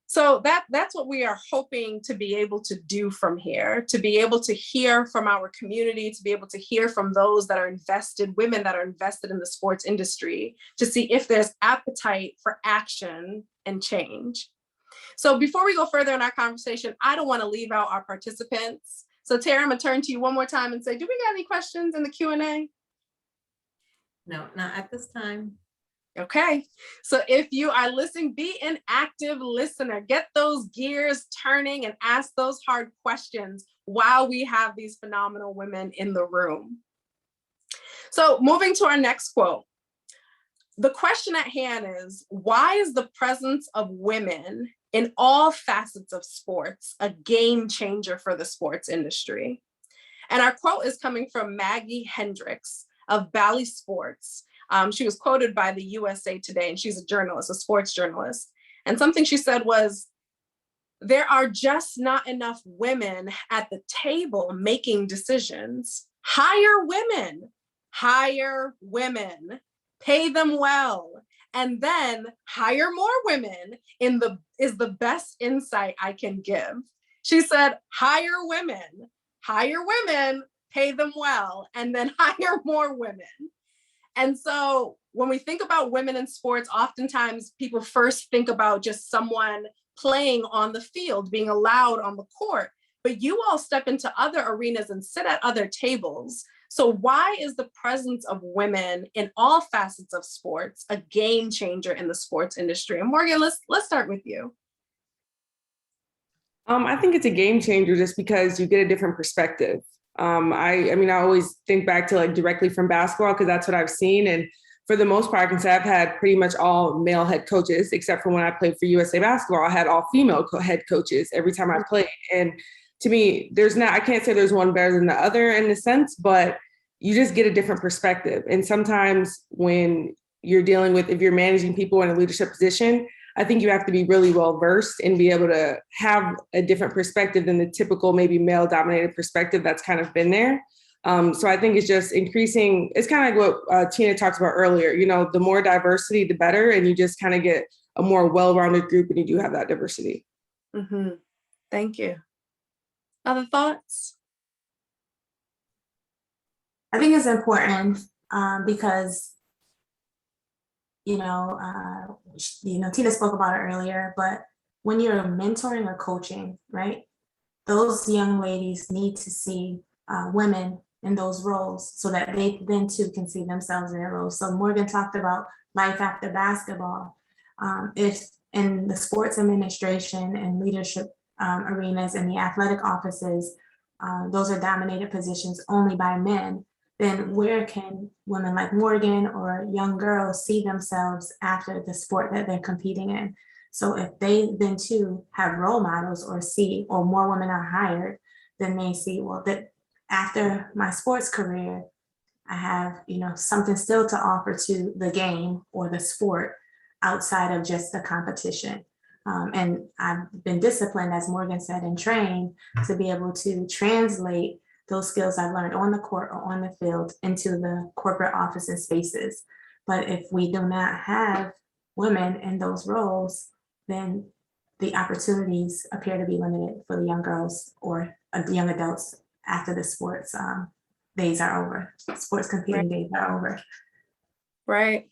So that's what we are hoping to be able to do from here, to be able to hear from our community, to be able to hear from those that are invested, women that are invested in the sports industry, to see if there's appetite for action and change. So before we go further in our conversation, I don't want to leave out our participants. So Tara, I'm gonna turn to you one more time and say, do we got any questions in the Q&A? No, not at this time. Okay, so if you are listening, be an active listener, get those gears turning and ask those hard questions while we have these phenomenal women in the room. So moving to our next quote. The question at hand is, why is the presence of women in all facets of sports a game changer for the sports industry? And our quote is coming from Maggie Hendricks of Bally Sports. She was quoted by the USA Today, and she's a journalist, a sports journalist. And something she said was, there are just not enough women at the table making decisions. Hire women, pay them well, and then hire more women is the best insight I can give. She said, hire women, pay them well, and then hire more women. And so when we think about women in sports, oftentimes people first think about just someone playing on the field, being allowed on the court, but you all step into other arenas and sit at other tables. So why is the presence of women in all facets of sports a game changer in the sports industry? And Morgan, let's start with you. I think it's a game changer just because you get a different perspective. I mean, I always think back to like directly from basketball because that's what I've seen. And for the most part, I can say I've had pretty much all male head coaches, except for when I played for USA Basketball, I had all female head coaches every time I played. And to me, I can't say there's one better than the other in a sense, but you just get a different perspective. And sometimes when you're dealing with, if you're managing people in a leadership position, I think you have to be really well versed and be able to have a different perspective than the typical maybe male dominated perspective that's kind of been there. So I think it's just increasing. It's kind of like what Tina talked about earlier, you know, the more diversity, the better. And you just kind of get a more well-rounded group and you do have that diversity. Mm-hmm. Thank you. Other thoughts? I think it's important because Tina spoke about it earlier, but when you're mentoring or coaching, right, those young ladies need to see women in those roles so that they then too can see themselves in their roles. So Morgan talked about life after basketball. If in the sports administration and leadership arenas and the athletic offices, those are dominated positions only by men, then where can women like Morgan or young girls see themselves after the sport that they're competing in? So if they then too have role models or more women are hired, then they see, well, that after my sports career, I have, something still to offer to the game or the sport outside of just the competition. And I've been disciplined, as Morgan said, and trained to be able to translate those skills I've learned on the court or on the field into the corporate office and spaces. But if we do not have women in those roles, then the opportunities appear to be limited for the young girls or the young adults after the sports days are over. Sports competing days are over. Right.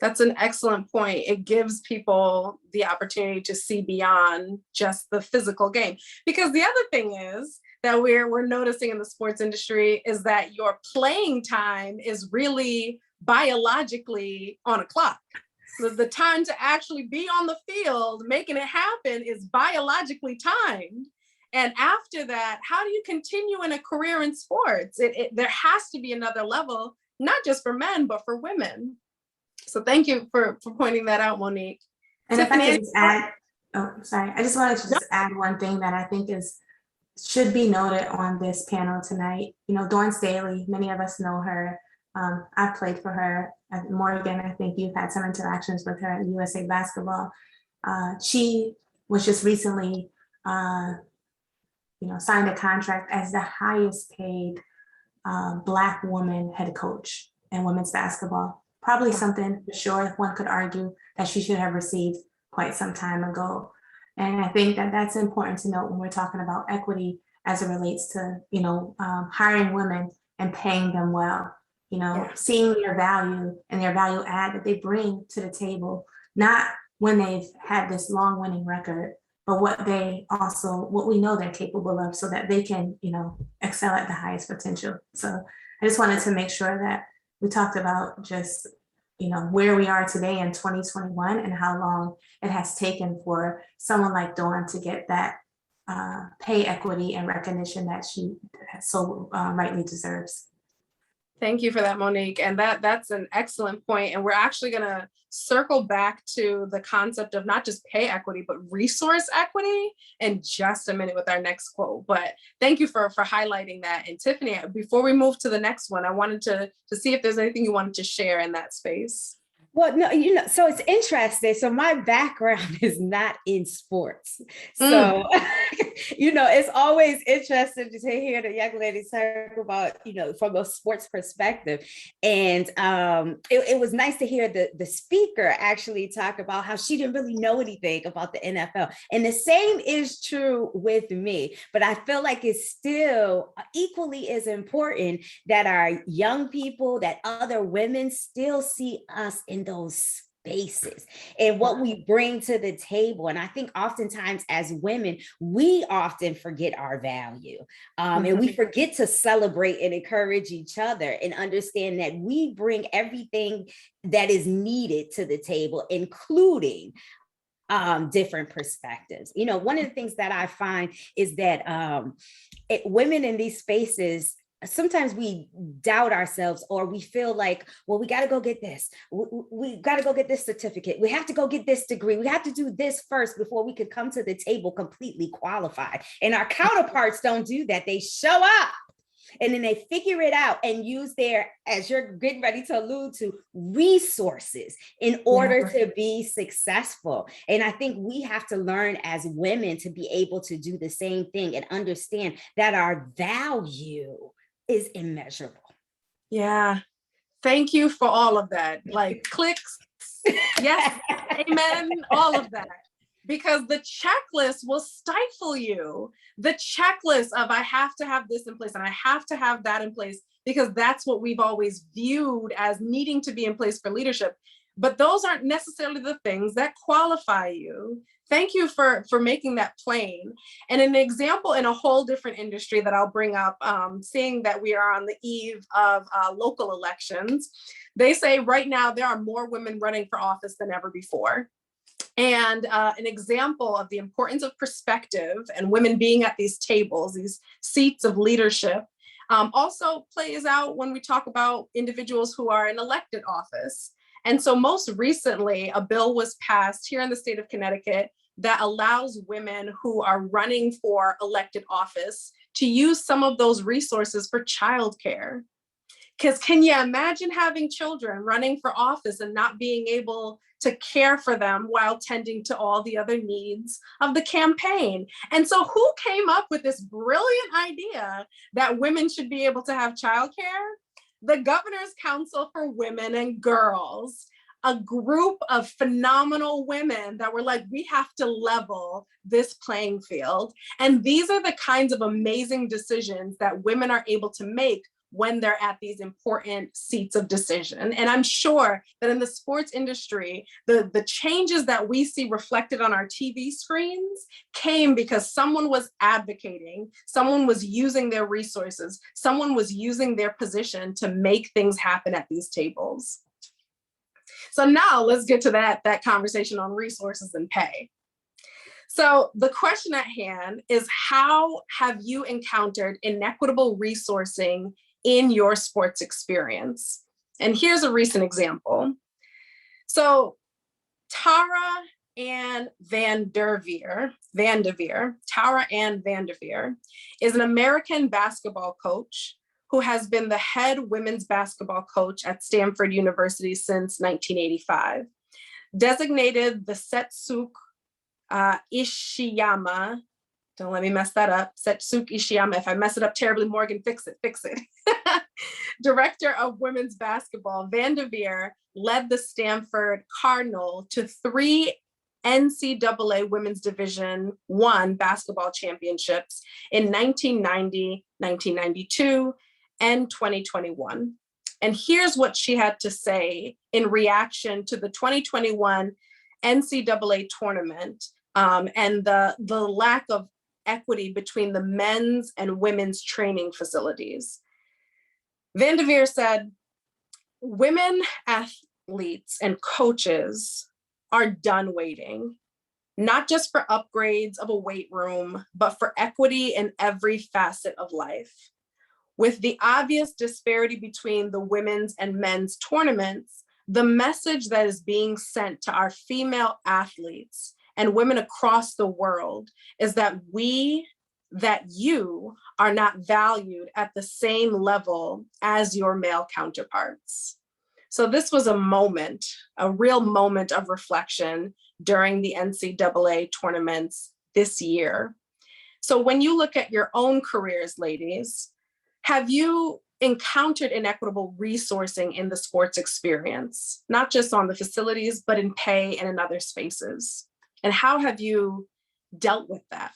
That's an excellent point. It gives people the opportunity to see beyond just the physical game. Because the other thing is that we're noticing in the sports industry is that your playing time is really biologically on a clock. So the time to actually be on the field, making it happen, is biologically timed. And after that, how do you continue in a career in sports? There has to be another level, not just for men, but for women. So thank you for pointing that out, Monique. And if I could just add, I just wanted to just add one thing that I think should be noted on this panel tonight. Dawn Staley, many of us know her. I've played for her. Morgan, I think you've had some interactions with her at USA Basketball. She was just recently, signed a contract as the highest paid Black woman head coach in women's basketball. Probably something for sure one could argue that she should have received quite some time ago. And I think that that's important to note when we're talking about equity as it relates to, hiring women and paying them well, seeing their value and their value add that they bring to the table, not when they've had this long winning record, but what we know they're capable of, so that they can, excel at the highest potential. So I just wanted to make sure that we talked about just, where we are today in 2021 and how long it has taken for someone like Dawn to get that pay equity and recognition that she so rightly deserves. Thank you for that, Monique. And that's an excellent point. And we're actually going to circle back to the concept of not just pay equity, but resource equity in just a minute with our next quote. But thank you for highlighting that. And Tiffany, before we move to the next one, I wanted to see if there's anything you wanted to share in that space. Well, no, so it's interesting. So my background is not in sports. So, it's always interesting to hear the young lady talk about, from a sports perspective. And it was nice to hear the speaker actually talk about how she didn't really know anything about the NFL. And the same is true with me. But I feel like it's still equally as important that our young people, that other women still see us in those spaces and what we bring to the table. And I think oftentimes as women, we often forget our value, and we forget to celebrate and encourage each other and understand that we bring everything that is needed to the table, including different perspectives. One of the things that I find is that women in these spaces, sometimes we doubt ourselves, or we feel like, well, we got to go get this. We got to go get this certificate. We have to go get this degree. We have to do this first before we could come to the table completely qualified. And our counterparts don't do that. They show up and then they figure it out and use their, as you're getting ready to allude to, resources in order to be successful. And I think we have to learn as women to be able to do the same thing and understand that our value is immeasurable. Yeah. Thank you for all of that. Like clicks. Yes. Amen. All of that. Because the checklist will stifle you. The checklist of I have to have this in place and I have to have that in place, because that's what we've always viewed as needing to be in place for leadership. But those aren't necessarily the things that qualify you. Thank you for making that plain. And an example in a whole different industry that I'll bring up, seeing that we are on the eve of local elections, they say right now there are more women running for office than ever before. And an example of the importance of perspective and women being at these tables, these seats of leadership, also plays out when we talk about individuals who are in elected office. And so most recently, a bill was passed here in the state of Connecticut that allows women who are running for elected office to use some of those resources for childcare. Because can you imagine having children running for office and not being able to care for them while tending to all the other needs of the campaign? And so who came up with this brilliant idea that women should be able to have childcare? The Governor's Council for Women and Girls, a group of phenomenal women that were like, we have to level this playing field. And these are the kinds of amazing decisions that women are able to make when they're at these important seats of decision. And I'm sure that in the sports industry, the changes that we see reflected on our TV screens came because someone was advocating, someone was using their resources, someone was using their position to make things happen at these tables. So now let's get to that conversation on resources and pay. So the question at hand is, how have you encountered inequitable resourcing in your sports experience? And here's a recent example. So Tara Ann Van Der Veer is an American basketball coach who has been the head women's basketball coach at Stanford University since 1985. Designated the Setsuke Ishiyama, don't let me mess that up, Setsuke Ishiyama, if I mess it up terribly, Morgan, fix it. Director of women's basketball, Van Der Veer led the Stanford Cardinal to 3 NCAA Women's Division I basketball championships in 1990, 1992, and 2021. And here's what she had to say in reaction to the 2021 NCAA tournament and the lack of equity between the men's and women's training facilities. Van Devere said, women athletes and coaches are done waiting, not just for upgrades of a weight room, but for equity in every facet of life. With the obvious disparity between the women's and men's tournaments, the message that is being sent to our female athletes and women across the world is that you are not valued at the same level as your male counterparts. So this was a moment, a real moment of reflection during the NCAA tournaments this year. So when you look at your own careers, ladies, have you encountered inequitable resourcing in the sports experience, not just on the facilities, but in pay and in other spaces? And how have you dealt with that?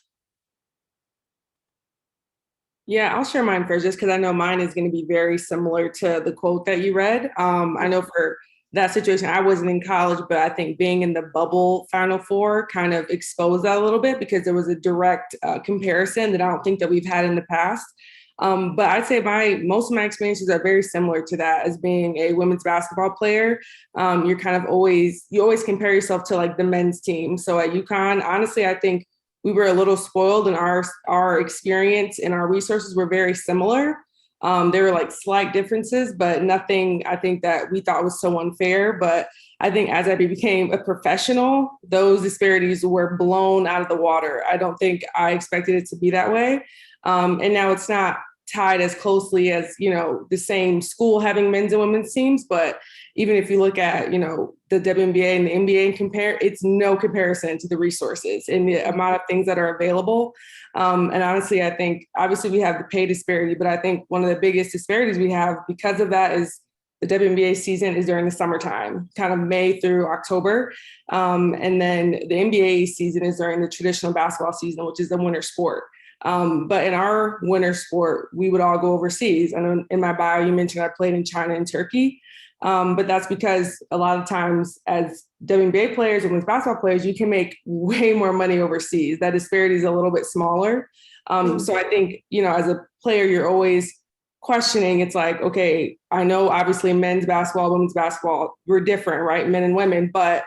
Yeah, I'll share mine first, just because I know mine is going to be very similar to the quote that you read. I know for that situation, I wasn't in college, but I think being in the bubble Final Four kind of exposed that a little bit, because there was a direct comparison that I don't think that we've had in the past. But I'd say most of my experiences are very similar to that. As being a women's basketball player, you're kind of always compare yourself to like the men's team. So at UConn, honestly, I think we were a little spoiled, and our experience and our resources were very similar. There were like slight differences, but nothing I think that we thought was so unfair. But I think as I became a professional, those disparities were blown out of the water. I don't think I expected it to be that way. And now it's not tied as closely as, the same school having men's and women's teams. But even if you look at, the WNBA and the NBA and compare, it's no comparison to the resources and the amount of things that are available. And honestly, I think obviously we have the pay disparity, but I think one of the biggest disparities we have because of that is the WNBA season is during the summertime, kind of May through October. And then the NBA season is during the traditional basketball season, which is the winter sport. But in our winter sport, we would all go overseas. I know in my bio, you mentioned I played in China and Turkey. But that's because a lot of times as WNBA players and women's basketball players, you can make way more money overseas. That disparity is a little bit smaller. So I think, as a player, you're always questioning. It's like, okay, I know obviously men's basketball, women's basketball, we're different, right? Men and women, but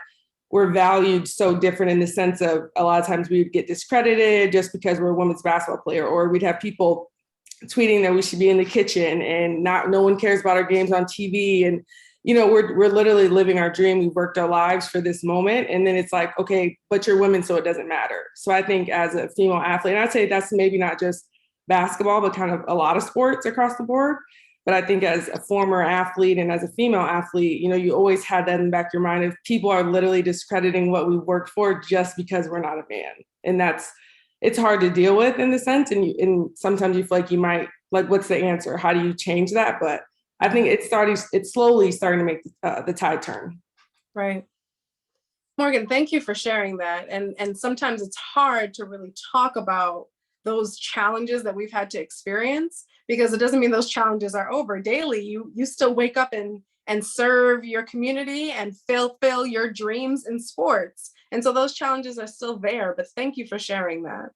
we're valued so different in the sense of a lot of times we would get discredited just because we're a women's basketball player, or we'd have people tweeting that we should be in the kitchen and no one cares about our games on TV. And, we're literally living our dream. We worked our lives for this moment. And then it's like, okay, but you're women, so it doesn't matter. So I think as a female athlete, and I'd say that's maybe not just basketball, but kind of a lot of sports across the board. But I think as a former athlete and as a female athlete, you always had that in the back of your mind if people are literally discrediting what we worked for just because we're not a man. And it's hard to deal with in the sense. And sometimes you feel like you might, like, what's the answer? How do you change that? But I think it's slowly starting to make the tide turn. Right. Morgan, thank you for sharing that. And sometimes it's hard to really talk about those challenges that we've had to experience, because it doesn't mean those challenges are over. Daily, you still wake up and serve your community and fulfill your dreams in sports. And so those challenges are still there, but thank you for sharing that.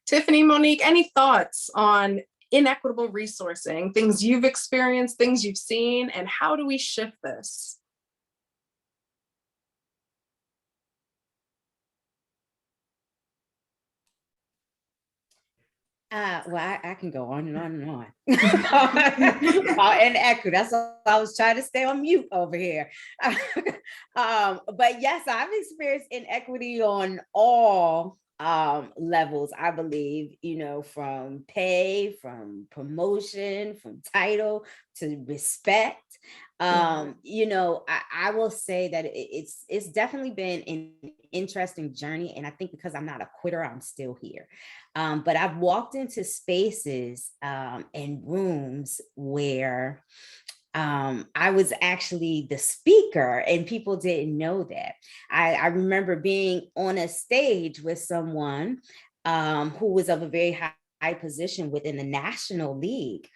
Tiffany, Monique, any thoughts on inequitable resourcing, things you've experienced, things you've seen, and how do we shift this? Well, I can go on and on and on. And echo. That's all I was trying to stay on mute over here. But yes, I've experienced inequity on all levels, I believe, from pay, from promotion, from title to respect. I will say that it's definitely been an interesting journey. And I think because I'm not a quitter, I'm still here. But I've walked into spaces and rooms where I was actually the speaker and people didn't know that. I remember being on a stage with someone who was of a very high position within the National League,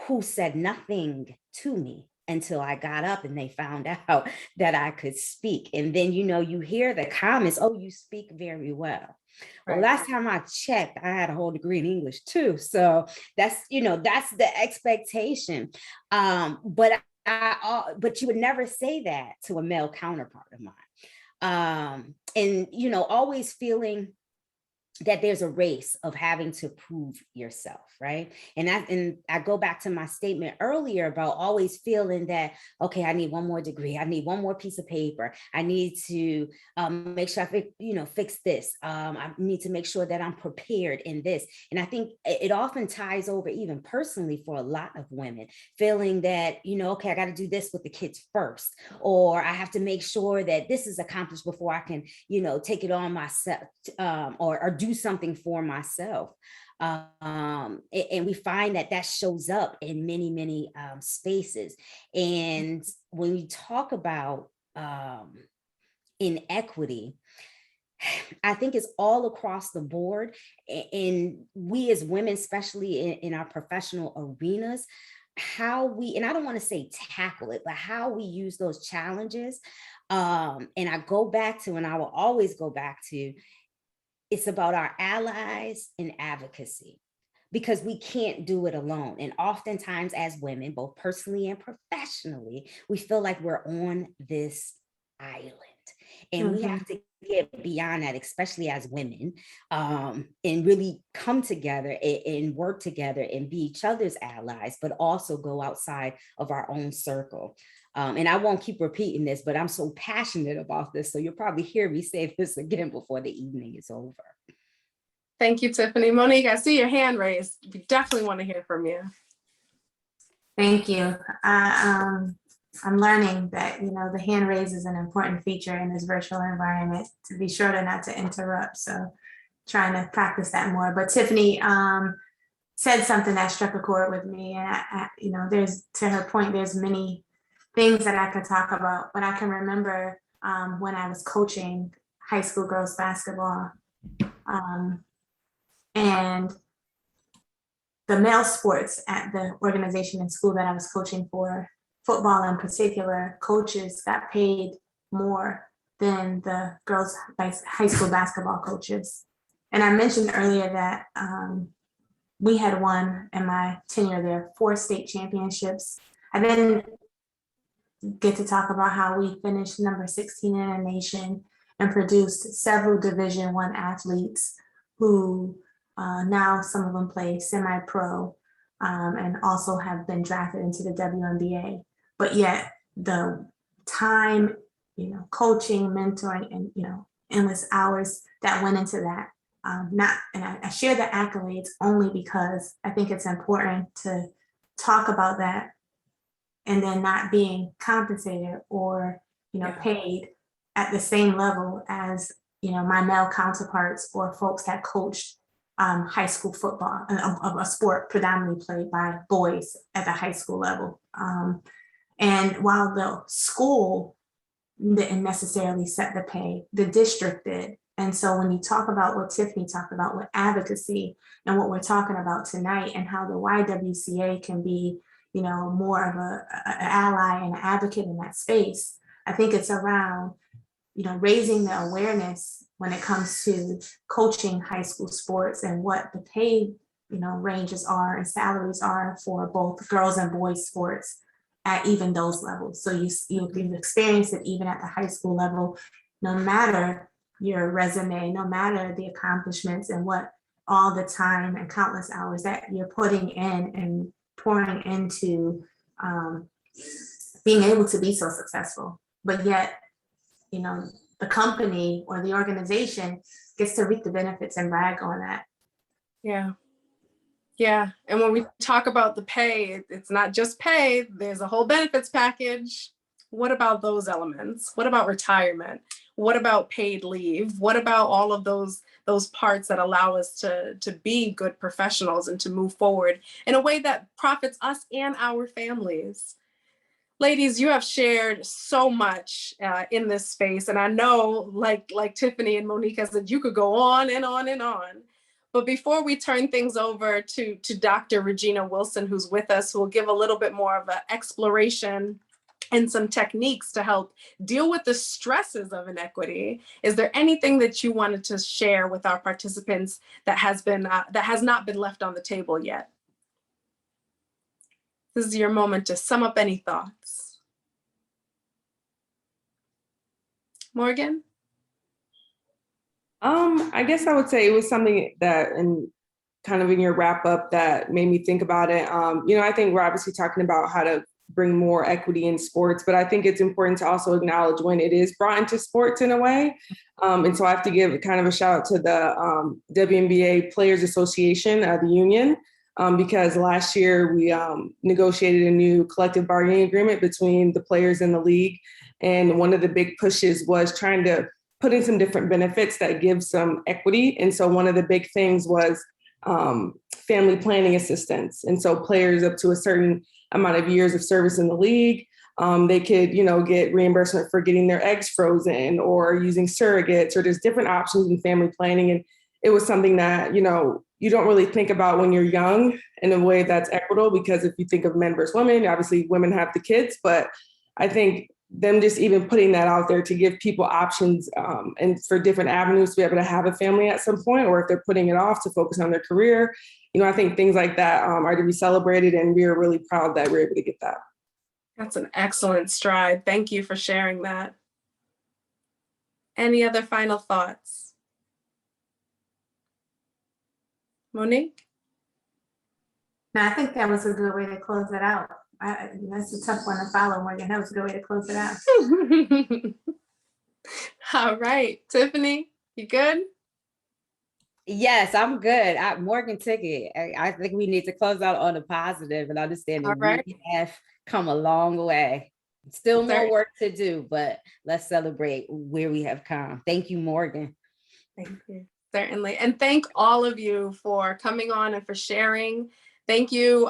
who said nothing to me until I got up and they found out that I could speak. And then, you hear the comments, oh, you speak very well. Well, Right. last time I checked, I had a whole degree in English too. So that's the expectation. But you would never say that to a male counterpart of mine. And, always feeling that there's a race of having to prove yourself, right? And I go back to my statement earlier about always feeling that, okay, I need one more degree, I need one more piece of paper, I need to make sure I fix this, I need to make sure that I'm prepared in this. And I think it often ties over even personally for a lot of women, feeling that, okay, I got to do this with the kids first, or I have to make sure that this is accomplished before I can, take it on myself, or do something for myself. And we find that shows up in many, many spaces. And when you talk about inequity, I think it's all across the board. And we as women, especially in our professional arenas, how we, and I don't want to say tackle it, but how we use those challenges. And I go back to, and I will always go back to, it's about our allies and advocacy, because we can't do it alone. And oftentimes as women, both personally and professionally, we feel like we're on this island. And we have to get beyond that, especially as women, and really come together and work together and be each other's allies, but also go outside of our own circle. And I won't keep repeating this, but I'm so passionate about this. So you'll probably hear me say this again before the evening is over. Thank you, Tiffany. Monique, I see your hand raised. We definitely want to hear from you. Thank you. I'm learning that, the hand raise is an important feature in this virtual environment, to be sure not to interrupt. So trying to practice that more. But Tiffany said something that struck a chord with me. And there's, to her point, there's many things that I could talk about, but I can remember when I was coaching high school girls basketball, and the male sports at the organization in school that I was coaching for, football in particular, coaches got paid more than the girls high school basketball coaches. And I mentioned earlier that we had won, in my tenure there, 4 state championships. I then get to talk about how we finished number 16 in the nation and produced several Division I athletes who now some of them play semi-pro and also have been drafted into the WNBA. But yet the time, coaching, mentoring, and endless hours that went into that. I share the accolades only because I think it's important to talk about that, and then not being compensated or paid at the same level as my male counterparts or folks that coached high school football, a sport predominantly played by boys at the high school level. And while the school didn't necessarily set the pay, the district did. And so when you talk about what Tiffany talked about with advocacy and what we're talking about tonight, and how the YWCA can be, more of an ally and an advocate in that space, I think it's around, raising the awareness when it comes to coaching high school sports and what the pay, ranges are and salaries are for both girls and boys sports at even those levels. So you've experienced it even at the high school level, no matter your resume, no matter the accomplishments and what all the time and countless hours that you're putting in and pouring into being able to be so successful. But yet, the company or the organization gets to reap the benefits and brag on that. Yeah. Yeah. And when we talk about the pay, it's not just pay, there's a whole benefits package. What about those elements? What about retirement? What about paid leave? What about all of those parts that allow us to be good professionals and to move forward in a way that profits us and our families? Ladies, you have shared so much in this space. And I know, like Tiffany and Monique has said, you could go on and on and on. But before we turn things over to Dr. Regina Wilson, who's with us, who will give a little bit more of an exploration and some techniques to help deal with the stresses of inequity, is there anything that you wanted to share with our participants that has not been left on the table yet? This is your moment to sum up any thoughts. Morgan? I guess I would say it was something that, and kind of in your wrap up, that made me think about it. I think we're obviously talking about how to bring more equity in sports, but I think it's important to also acknowledge when it is brought into sports in a way. And so I have to give kind of a shout out to the WNBA Players Association, the union, because last year we negotiated a new collective bargaining agreement between the players and the league. And one of the big pushes was trying to put in some different benefits that give some equity. And so one of the big things was family planning assistance. And so players up to a certain amount of years of service in the league, they could, get reimbursement for getting their eggs frozen or using surrogates, or there's different options in family planning. And it was something that, you don't really think about when you're young in a way that's equitable, because if you think of men versus women, obviously women have the kids, but I think them just even putting that out there to give people options and for different avenues to be able to have a family at some point, or if they're putting it off to focus on their career, I think things like that are to be celebrated, and we are really proud that we're able to get that. That's an excellent stride. Thank you for sharing that. Any other final thoughts? Monique? No, I think that was a good way to close it out. That's a tough one to follow, Morgan. That was a good way to close it out. All right, Tiffany, you good? Yes, I'm good. Morgan took it. I think we need to close out on a positive and understand that we have come a long way. Still more work to do, but let's celebrate where we have come. Thank you, Morgan. Thank you. Certainly. And thank all of you for coming on and for sharing. Thank you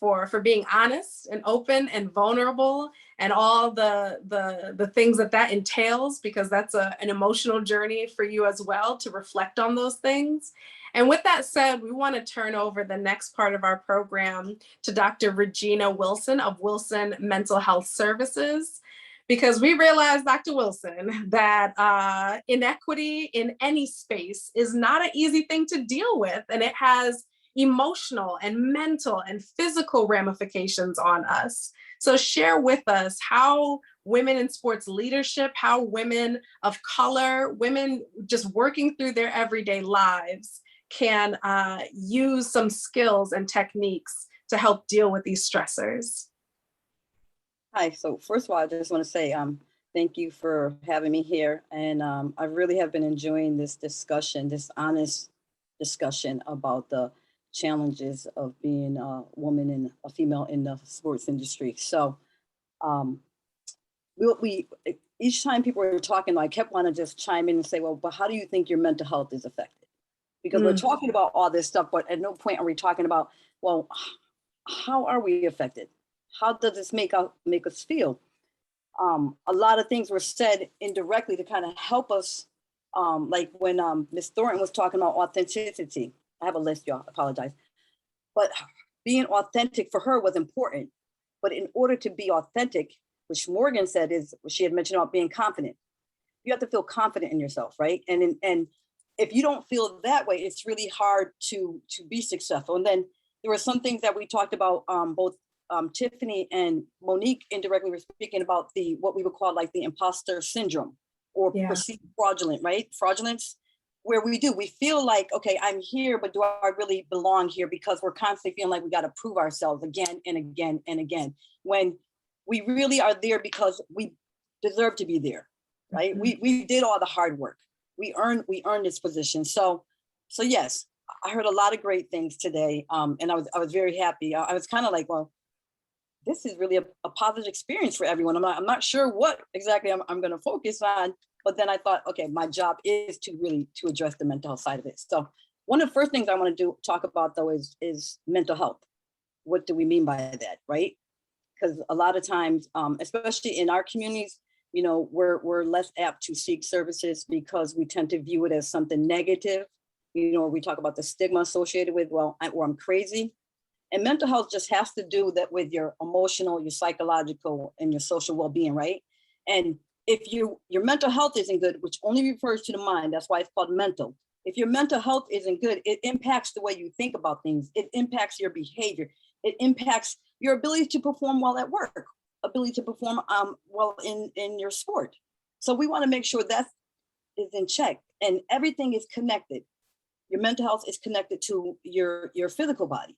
for being honest and open and vulnerable, and all the things that entails, because that's an emotional journey for you as well to reflect on those things. And with that said, we want to turn over the next part of our program to Dr. Regina Wilson of Wilson Mental Health Services, because we realize, Dr. Wilson, that inequity in any space is not an easy thing to deal with, and it has emotional and mental and physical ramifications on us. So share with us how women in sports leadership, how women of color, women just working through their everyday lives can use some skills and techniques to help deal with these stressors. Hi, so first of all, I just want to say thank you for having me here. And I really have been enjoying this discussion, this honest discussion about the challenges of being a woman and a female in the sports industry. So each time people were talking, I kept wanting to just chime in and say, well, but how do you think your mental health is affected? Because we're talking about all this stuff, but at no point are we talking about, well, how are we affected? How does this make us feel? A lot of things were said indirectly to kind of help us, like when Ms. Thornton was talking about authenticity. I have a list, y'all, I apologize. But being authentic for her was important. But in order to be authentic, which Morgan said is, she had mentioned about being confident. You have to feel confident in yourself, right? And if you don't feel that way, it's really hard to be successful. And then there were some things that we talked about, both Tiffany and Monique indirectly were speaking about what we would call like the imposter syndrome, or perceived fraudulent, right? Fraudulence, where we feel like, okay, I'm here, but do I really belong here? Because we're constantly feeling like we got to prove ourselves again and again and again, when we really are there because we deserve to be there, right? Mm-hmm. We did all the hard work. We earned this position. So yes, I heard a lot of great things today, and I was very happy. I was kind of like, well, this is really a positive experience for everyone. I'm not sure what exactly I'm going to focus on, but then I thought, okay, my job is to address the mental health side of it. So one of the first things I want to talk about though is mental health. What do we mean by that, right? Because a lot of times, especially in our communities, we're less apt to seek services because we tend to view it as something negative. you know, we talk about the stigma associated with, well, or I'm crazy. And mental health just has to do that with your emotional, your psychological, and your social well-being, right? And if your mental health isn't good, which only refers to the mind, that's why it's called mental. If your mental health isn't good, it impacts the way you think about things. It impacts your behavior. It impacts your ability to perform well at work, ability to perform well in your sport. So we want to make sure that is in check, and everything is connected. Your mental health is connected to your physical body,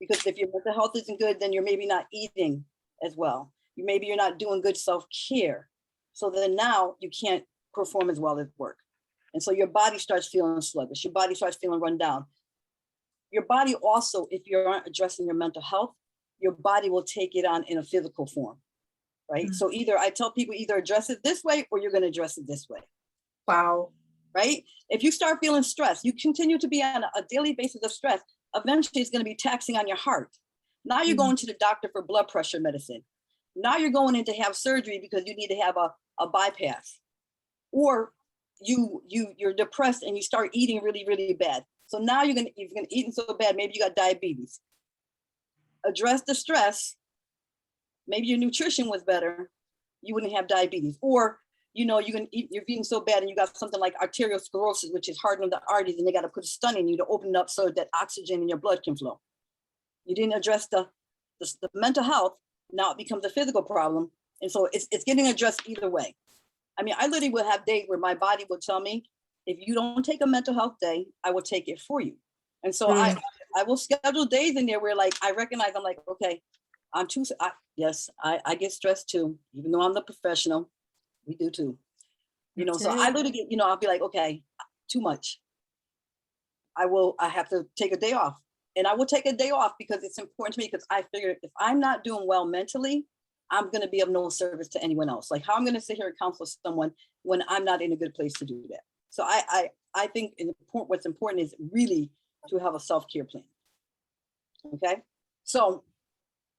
because if your mental health isn't good, then you're maybe not eating as well. Maybe you're not doing good self-care. So then now you can't perform as well at work. And so your body starts feeling sluggish. Your body starts feeling run down. Your body also, if you aren't addressing your mental health, your body will take it on in a physical form, right? Mm-hmm. So either I tell people either address it this way or you're going to address it this way. Wow. Right? If you start feeling stressed, you continue to be on a daily basis of stress, eventually it's going to be taxing on your heart. Now you're going to the doctor for blood pressure medicine. Now you're going in to have surgery because you need to have a bypass. Or you're depressed and you start eating really, really bad. So now you're gonna eating so bad, maybe you got diabetes. Address the stress. Maybe your nutrition was better, you wouldn't have diabetes. Or you know, you're eating so bad and you got something like arteriosclerosis, which is hardening the arteries, and they got to put a stent in you to open it up so that oxygen in your blood can flow. You didn't address the mental health, now it becomes a physical problem. And so it's getting addressed either way. I mean, I literally will have days where my body will tell me, if you don't take a mental health day, I will take it for you. And so I will schedule days in there where like, I recognize, I'm like, okay, I get stressed too, even though I'm the professional. We do too. You know, so I literally get, you know, I'll be like, okay, too much. I have to take a day off. And I will take a day off because it's important to me, because I figure if I'm not doing well mentally, I'm going to be of no service to anyone else. Like how I'm going to sit here and counsel someone when I'm not in a good place to do that. So I think what's important is really to have a self-care plan. Okay. So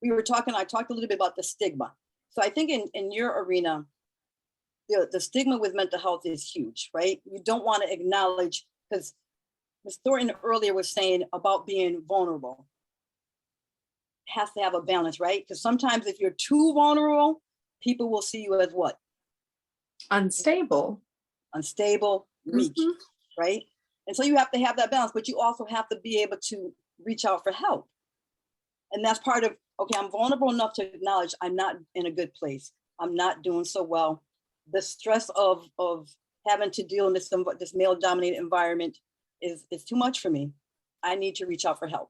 I talked a little bit about the stigma. So I think in your arena, the stigma with mental health is huge, right? You don't want to acknowledge, because Ms. Thornton earlier was saying about being vulnerable. It has to have a balance, right? Because sometimes if you're too vulnerable, people will see you as what? Unstable, weak, right? And so you have to have that balance, but you also have to be able to reach out for help. And that's part of, okay, I'm vulnerable enough to acknowledge I'm not in a good place. I'm not doing so well. The stress of having to deal in this male-dominated environment is too much for me. I need to reach out for help.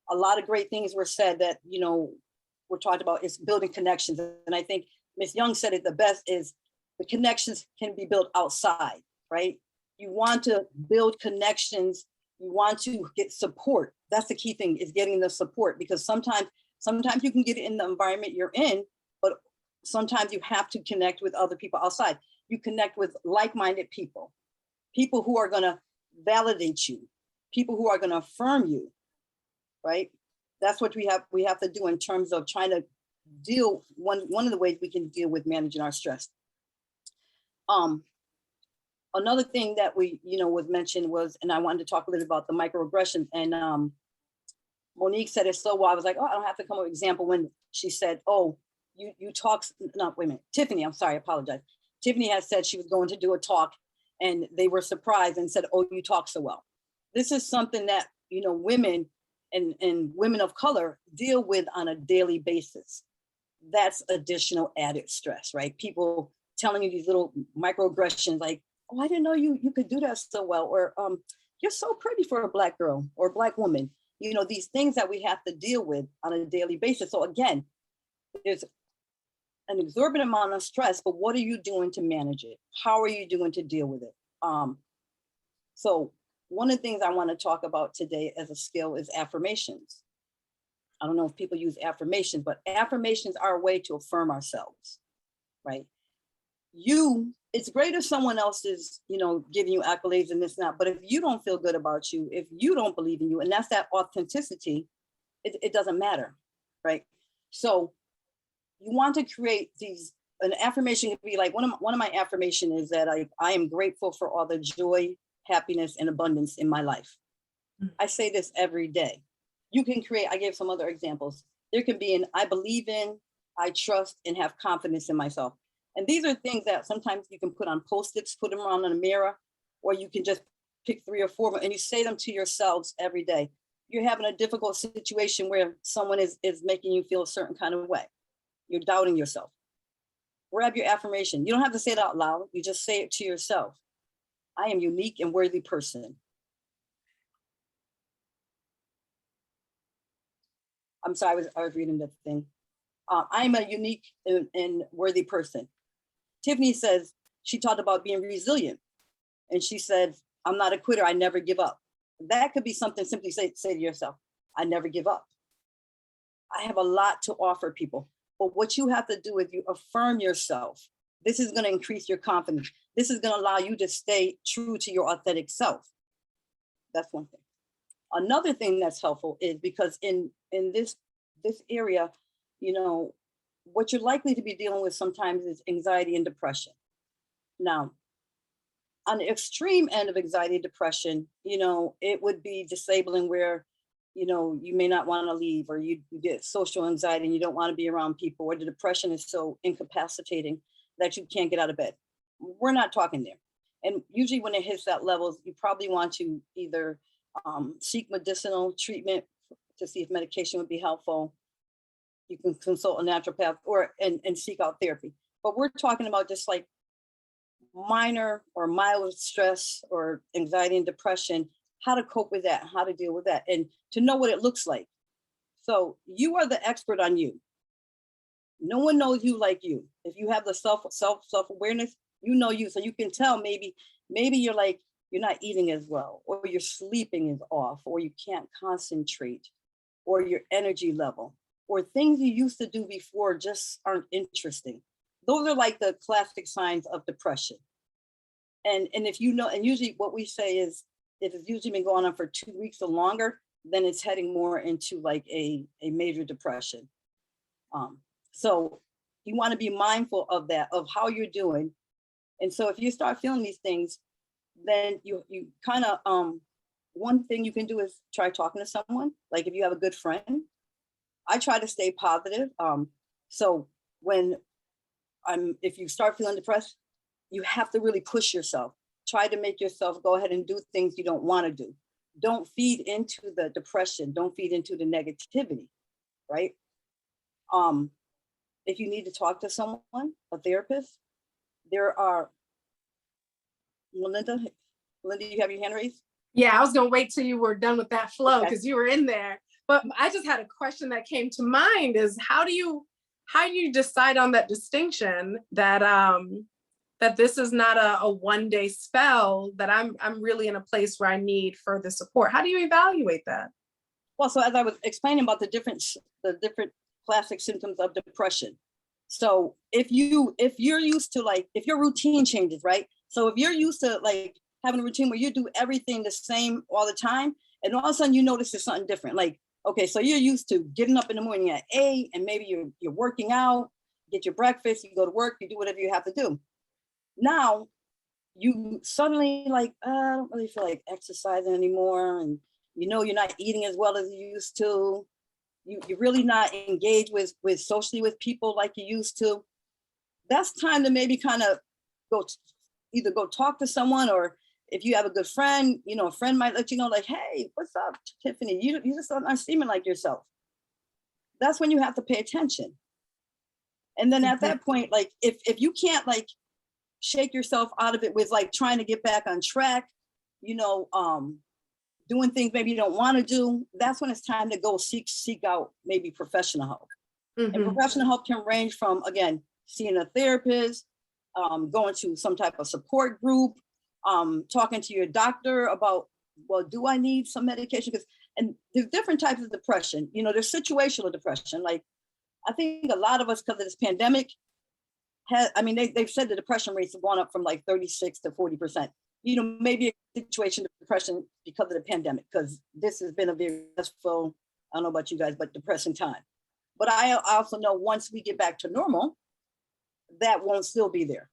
A lot of great things were said that, you know, we're talking about is building connections. And I think Ms. Young said it the best is the connections can be built outside, right? You want to build connections. You want to get support. That's the key thing, is getting the support, because sometimes you can get it in the environment you're in, but sometimes you have to connect with other people outside. You connect with like-minded people who are going to validate you, people who are going to affirm you, right? That's what we have to do in terms of trying to deal. One of the ways we can deal with managing our stress. Another thing that was mentioned was, and I wanted to talk a little about the microaggression, and Monique said it so well. I was like, oh, I don't have to come up with an example when she said, oh, you talk, no, wait a minute, Tiffany, I'm sorry, I apologize. Tiffany had said she was going to do a talk and they were surprised and said, oh, you talk so well. This is something that, you know, women and women of color deal with on a daily basis. That's additional added stress, right? People telling you these little microaggressions like, oh, I didn't know you could do that so well, or you're so pretty for a Black girl or a Black woman. You know, these things that we have to deal with on a daily basis. So again, there's an exorbitant amount of stress, but what are you doing to manage it? How are you doing to deal with it? So one of the things I want to talk about today as a skill is affirmations. I don't know if people use affirmations, but affirmations are a way to affirm ourselves, right? It's great if someone else is, you know, giving you accolades and this and that, but if you don't feel good about you, if you don't believe in you, and that's that authenticity, it doesn't matter, right? So you want to create an affirmation could be like, one of my affirmation is that I am grateful for all the joy happiness, and abundance in my life. I say this every day. You can create, I gave some other examples. There can be an I believe in, I trust, and have confidence in myself. And these are things that sometimes you can put on Post-its, put them around in a mirror, or you can just pick 3 or 4 of them and you say them to yourselves every day. You're having a difficult situation where someone is making you feel a certain kind of way. You're doubting yourself. Grab your affirmation. You don't have to say it out loud. You just say it to yourself. I am unique and worthy person. I'm sorry, I was reading the thing. I am a unique and worthy person. Tiffany says, she talked about being resilient. And she said, I'm not a quitter, I never give up. That could be something simply say to yourself, I never give up. I have a lot to offer people. But what you have to do is you affirm yourself. This is going to increase your confidence. This is going to allow you to stay true to your authentic self. That's one thing. Another thing that's helpful is because in this area, you know, what you're likely to be dealing with sometimes is anxiety and depression. Now, on the extreme end of anxiety and depression, you know, it would be disabling where, you know, you may not want to leave, or you get social anxiety and you don't want to be around people, or the depression is so incapacitating that you can't get out of bed. We're not talking there. And usually when it hits that level, you probably want to either seek medicinal treatment to see if medication would be helpful. You can consult a naturopath and seek out therapy. But we're talking about just like minor or mild stress or anxiety and depression, how to cope with that, how to deal with that, and to know what it looks like. So you are the expert on you. No one knows you like you. If you have the self-awareness, you know you, so you can tell maybe you're like, you're not eating as well, or your sleeping is off, or you can't concentrate, or your energy level, or things you used to do before just aren't interesting. Those are like the classic signs of depression. And if you know, and usually what we say is, if it's usually been going on for 2 weeks or longer, then it's heading more into like a major depression. So you want to be mindful of that, of how you're doing. And so if you start feeling these things, then you kind of, one thing you can do is try talking to someone. Like if you have a good friend, I try to stay positive. So if you start feeling depressed, you have to really push yourself. Try to make yourself go ahead and do things you don't want to do. Don't feed into the depression. Don't feed into the negativity, right? If you need to talk to someone, a therapist, there are, Melinda, you have your hand raised? Yeah, I was gonna wait till you were done with that flow because you were in there. But I just had a question that came to mind is how do you decide on that distinction that that this is not a one-day spell, that I'm really in a place where I need further support? How do you evaluate that? Well, so as I was explaining about the different classic symptoms of depression. So if you're used to like, if your routine changes, right? So if you're used to like having a routine where you do everything the same all the time, and all of a sudden you notice there's something different. Like, okay, so you're used to getting up in the morning at 8 and maybe you're working out, get your breakfast, you go to work, you do whatever you have to do. Now you suddenly like, I don't really feel like exercising anymore. And you know, you're not eating as well as you used to. You're really not engaged with socially with people like you used to. That's time to maybe kind of either go talk to someone, or if you have a good friend, you know, a friend might let you know like, hey, what's up, Tiffany? You just aren't seeming like yourself. That's when you have to pay attention. And then at that point, like if you can't like shake yourself out of it with like trying to get back on track, you know, doing things maybe you don't want to do, that's when it's time to go seek out maybe professional help. And professional help can range from, again, seeing a therapist, going to some type of support group, talking to your doctor about, well, do I need some medication? And there's different types of depression. You know, there's situational depression. Like, I think a lot of us, because of this pandemic, they've said the depression rates have gone up from like 36 to 40%. You know, maybe a situation of depression because of the pandemic, because this has been a very stressful, I don't know about you guys, but depressing time. But I also know once we get back to normal, that won't still be there.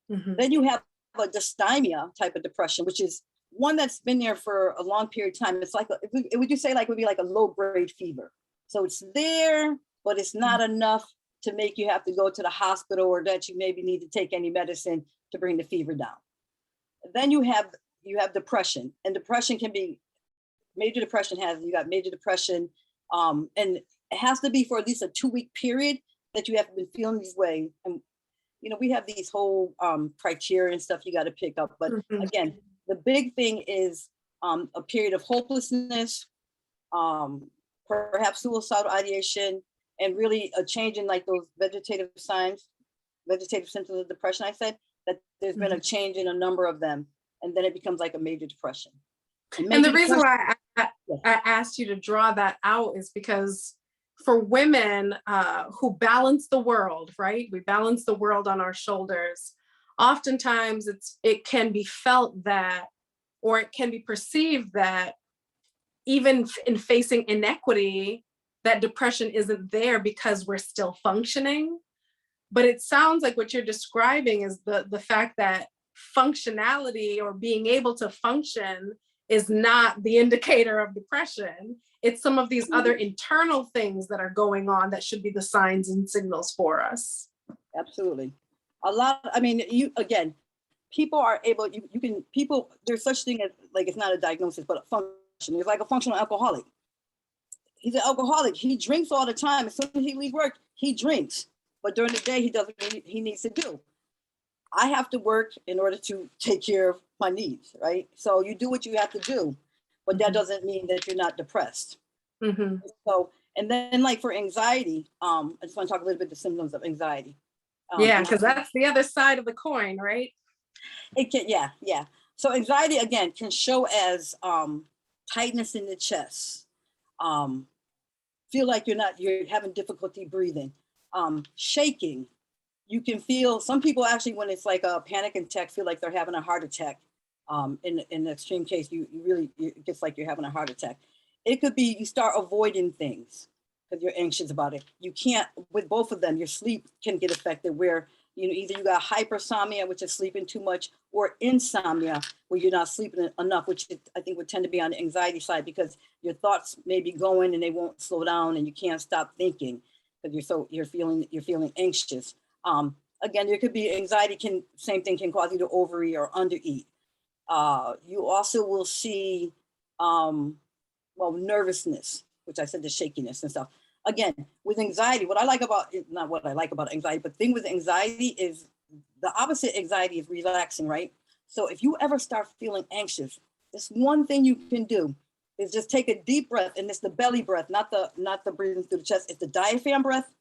Then you have a dysthymia type of depression, which is one that's been there for a long period of time. It's like, would you say like would be like a low grade fever? So it's there, but it's not enough to make you have to go to the hospital or that you maybe need to take any medicine to bring the fever down. Then you have depression, and depression can be, major depression you got major depression, and it has to be for at least a 2-week period that you have been feeling these way. And we have these whole criteria and stuff you got to pick up. But again, the big thing is a period of hopelessness, perhaps suicidal ideation, and really a change in like those vegetative symptoms of depression. I said that there's been a change in a number of them, and then it becomes like a major depression. And the reason why I asked you to draw that out is because for women who balance the world, right? We balance the world on our shoulders. Oftentimes it can be felt that, or it can be perceived that even in facing inequity, that depression isn't there because we're still functioning. But it sounds like what you're describing is the fact that functionality or being able to function is not the indicator of depression. It's some of these other internal things that are going on that should be the signs and signals for us. Absolutely. People are able, there's such thing as like, it's not a diagnosis, but a function. It's like a functional alcoholic. He's an alcoholic. He drinks all the time. As soon as he leaves work, he drinks. But during the day, he does what he needs to do. I have to work in order to take care of my needs, right? So you do what you have to do, but that doesn't mean that you're not depressed. So, and then like for anxiety, I just want to talk a little bit the symptoms of anxiety. Because that's the other side of the coin, right? It can, yeah. So anxiety, again, can show as tightness in the chest, feel like you're having difficulty breathing, shaking. You can feel, some people actually, when it's like a panic attack, feel like they're having a heart attack. In the extreme case, it gets like you're having a heart attack. It could be you start avoiding things because you're anxious about it. You can't, with both of them, your sleep can get affected where, either you got hypersomnia, which is sleeping too much, or insomnia, where you're not sleeping enough, which I think would tend to be on the anxiety side because your thoughts may be going and they won't slow down and you can't stop thinking because you're feeling anxious. Again, there could be anxiety same thing can cause you to overeat or undereat. You also will see, nervousness, which I said the shakiness and stuff. Again, with anxiety, not what I like about anxiety, but the thing with anxiety is the opposite anxiety is relaxing, right? So if you ever start feeling anxious, this one thing you can do is just take a deep breath, and it's the belly breath, not the breathing through the chest, it's the diaphragm breath.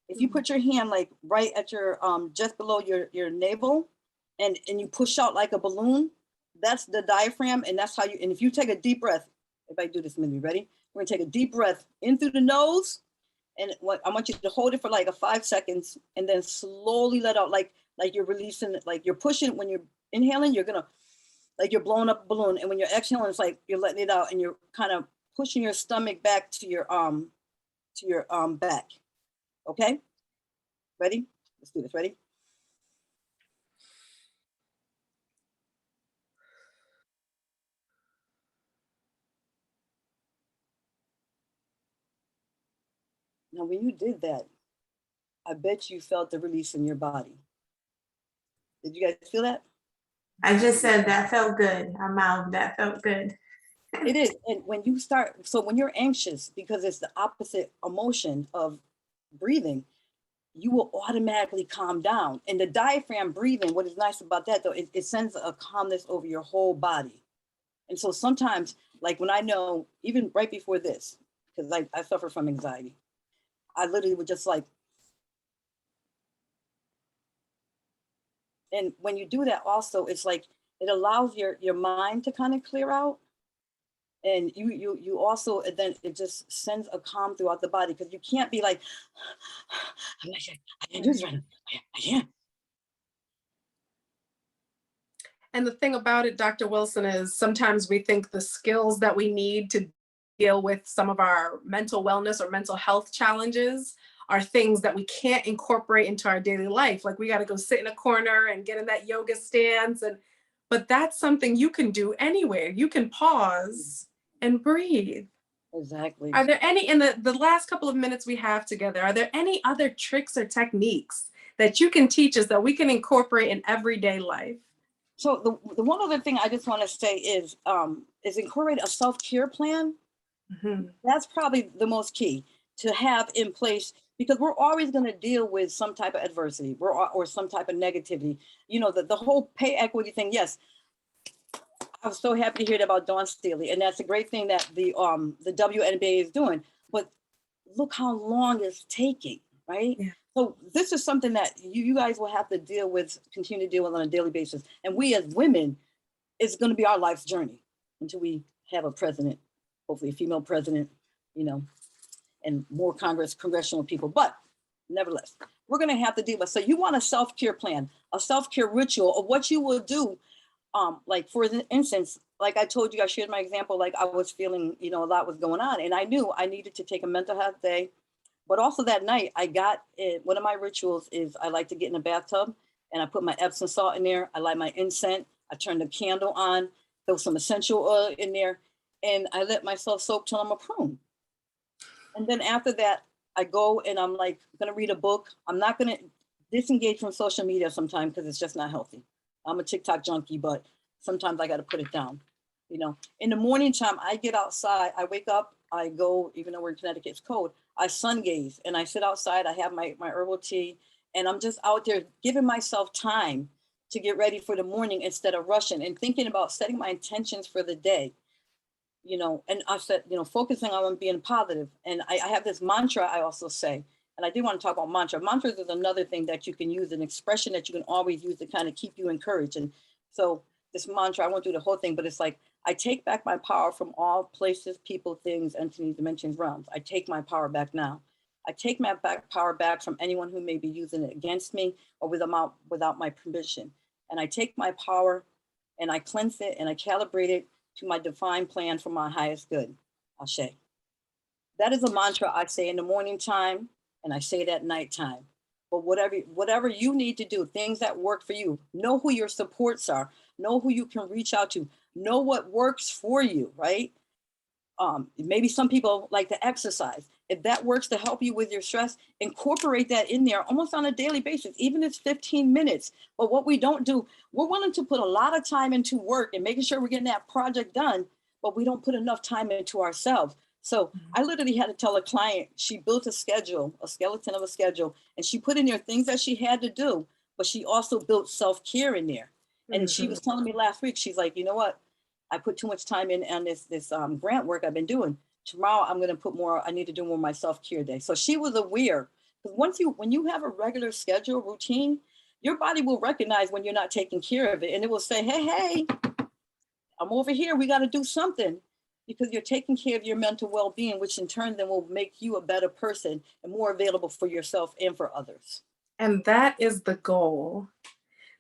If you put your hand like right at your, just below your navel and you push out like a balloon, that's the diaphragm. And that's how and if you take a deep breath, if I do this, maybe ready? We're gonna take a deep breath in through the nose. And I want you to hold it for like 5 seconds and then slowly let out, like you're releasing, like you're pushing. When you're inhaling, you're gonna, like you're blowing up a balloon. And when you're exhaling, it's like you're letting it out and you're kind of pushing your stomach back to your back. Okay, ready? Let's do this, ready? Now, when you did that, I bet you felt the release in your body. Did you guys feel that? I just said that felt good. I mouthed that felt good. It is. And when you're anxious, because it's the opposite emotion of breathing, you will automatically calm down. And the diaphragm breathing, what is nice about that though, it sends a calmness over your whole body. And so sometimes, like when I know, even right before this, because I suffer from anxiety, I literally would just like, and when you do that also, it's like, it allows your mind to kind of clear out. And you also, then it just sends a calm throughout the body because you can't be like, I can't do this right now. I can't. And the thing about it, Dr. Wilson, is sometimes we think the skills that we need to deal with some of our mental wellness or mental health challenges are things that we can't incorporate into our daily life. Like we got to go sit in a corner and get in that yoga stance. but that's something you can do anywhere. You can pause and breathe. Exactly. Are there any, in the last couple of minutes we have together, are there any other tricks or techniques that you can teach us that we can incorporate in everyday life? So the one other thing I just want to say is incorporate a self-care plan. Mm-hmm. That's probably the most key to have in place, because we're always going to deal with some type of adversity or some type of negativity. You know, the whole pay equity thing. Yes, I was so happy to hear that about Dawn Staley, and that's a great thing that the WNBA is doing. But look how long it's taking, right? Yeah. So this is something that you guys will have to continue to deal with on a daily basis. And we as women, it's going to be our life's journey until we have a president, hopefully a female president, you know, and more congressional people. But nevertheless, we're going to have to deal with. So you want a self-care plan, a self-care ritual of what you will do. Like for instance, like I told you, I shared my example, like I was feeling, you know, a lot was going on, and I knew I needed to take a mental health day. But also that night I got it. One of my rituals is I like to get in a bathtub and I put my Epsom salt in there. I light my incense. I turn the candle on, throw some essential oil in there, and I let myself soak till I'm a prune. And then after that, I go and I'm like gonna read a book. I'm not gonna disengage from social media sometimes because it's just not healthy. I'm a TikTok junkie, but sometimes I got to put it down. You know, in the morning time, I get outside, I wake up, I go, even though we're in Connecticut, it's cold, I sun gaze and I sit outside, I have my herbal tea, and I'm just out there giving myself time to get ready for the morning instead of rushing and thinking about setting my intentions for the day. You know, and I said, you know, focusing on being positive. And I have this mantra I also say, and I do want to talk about mantra. Mantras is another thing that you can use, an expression that you can always use to kind of keep you encouraged. And so this mantra, I won't do the whole thing, but it's like, I take back my power from all places, people, things, entities, dimensions, realms. I take my power back now. I take my power back from anyone who may be using it against me or without my permission. And I take my power and I cleanse it and I calibrate it to my defined plan for my highest good. Ashe. That is a mantra I say in the morning time, and I say it at nighttime. But whatever you need to do, things that work for you, know who your supports are, know who you can reach out to, know what works for you, right? Maybe some people like to exercise. If that works to help you with your stress, incorporate that in there almost on a daily basis, even if it's 15 minutes. But what we don't do, we're willing to put a lot of time into work and making sure we're getting that project done, but we don't put enough time into ourselves. So I literally had to tell a client, she built a schedule, a skeleton of a schedule, and she put in there things that she had to do, but she also built self-care in there. And she was telling me last week, she's like, you know what? I put too much time in on this grant work I've been doing. Tomorrow I'm going to put more, I need to do more of my self-care day. So she was aware, because when you have a regular schedule routine, your body will recognize when you're not taking care of it. And it will say, hey, I'm over here. We got to do something, because you're taking care of your mental well-being, which in turn then will make you a better person and more available for yourself and for others. And that is the goal.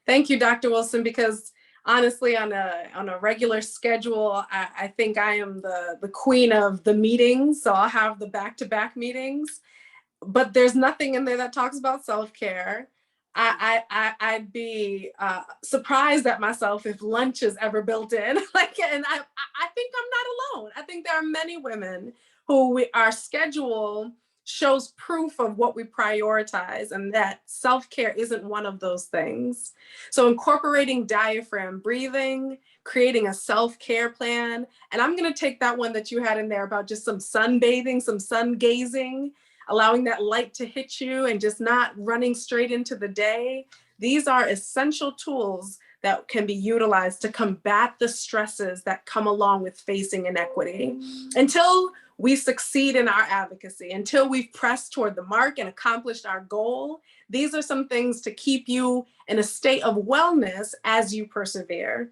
Thank you, Dr. Wilson, because honestly, on a regular schedule, I think I am the queen of the meetings. So I'll have the back-to-back meetings, but there's nothing in there that talks about self-care. I'd be surprised at myself if lunch is ever built in. And I think I'm not alone. I think there are many women who our schedule shows proof of what we prioritize, and that self-care isn't one of those things. So incorporating diaphragm breathing, creating a self-care plan, and I'm going to take that one that you had in there about just some sunbathing, some sun gazing, allowing that light to hit you and just not running straight into the day. These are essential tools that can be utilized to combat the stresses that come along with facing inequity. Until we succeed in our advocacy, until we've pressed toward the mark and accomplished our goal, these are some things to keep you in a state of wellness as you persevere.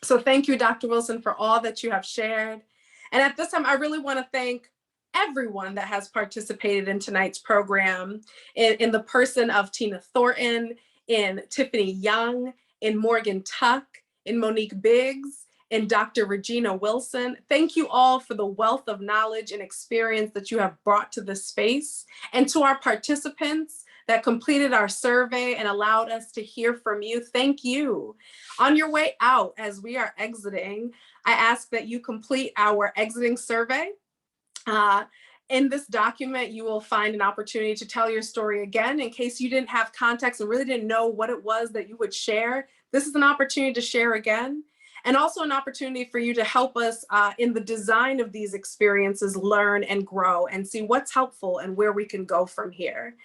So thank you, Dr. Wilson, for all that you have shared. And at this time, I really want to thank everyone that has participated in tonight's program, in the person of Tina Thornton, in Tiffany Young, in Morgan Tuck, in Monique Biggs, and Dr. Regina Wilson. Thank you all for the wealth of knowledge and experience that you have brought to this space. And to our participants, that completed our survey and allowed us to hear from you. Thank you. On your way out, as we are exiting, I ask that you complete our exiting survey. In this document, you will find an opportunity to tell your story again in case you didn't have context and really didn't know what it was that you would share. This is an opportunity to share again, and also an opportunity for you to help us in the design of these experiences, learn and grow and see what's helpful and where we can go from here.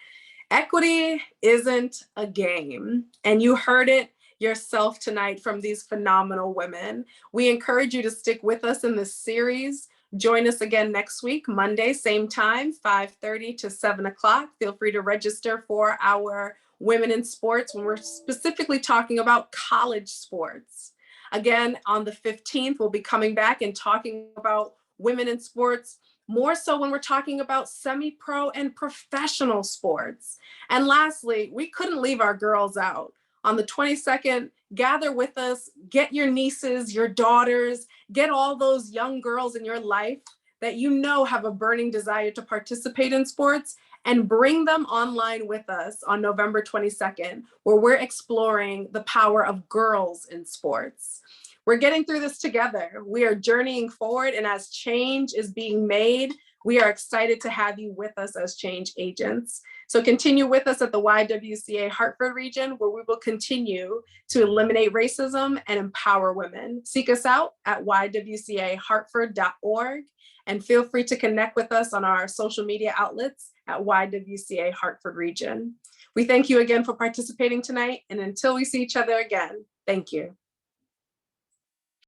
Equity isn't a game, and you heard it yourself tonight from these phenomenal women. We encourage you to stick with us in this series. Join us again next week, Monday, same time, 5:30 to 7 o'clock. Feel free to register for our Women in Sports when we're specifically talking about college sports. Again, on the 15th, we'll be coming back and talking about women in sports, more so when we're talking about semi-pro and professional sports. And lastly, we couldn't leave our girls out. On the 22nd, gather with us, get your nieces, your daughters, get all those young girls in your life that you know have a burning desire to participate in sports, and bring them online with us on November 22nd, where we're exploring the power of girls in sports. We're getting through this together. We are journeying forward, and as change is being made, we are excited to have you with us as change agents. So continue with us at the YWCA Hartford region, where we will continue to eliminate racism and empower women. Seek us out at ywcahartford.org, and feel free to connect with us on our social media outlets at YWCA Hartford region. We thank you again for participating tonight, and until we see each other again, thank you.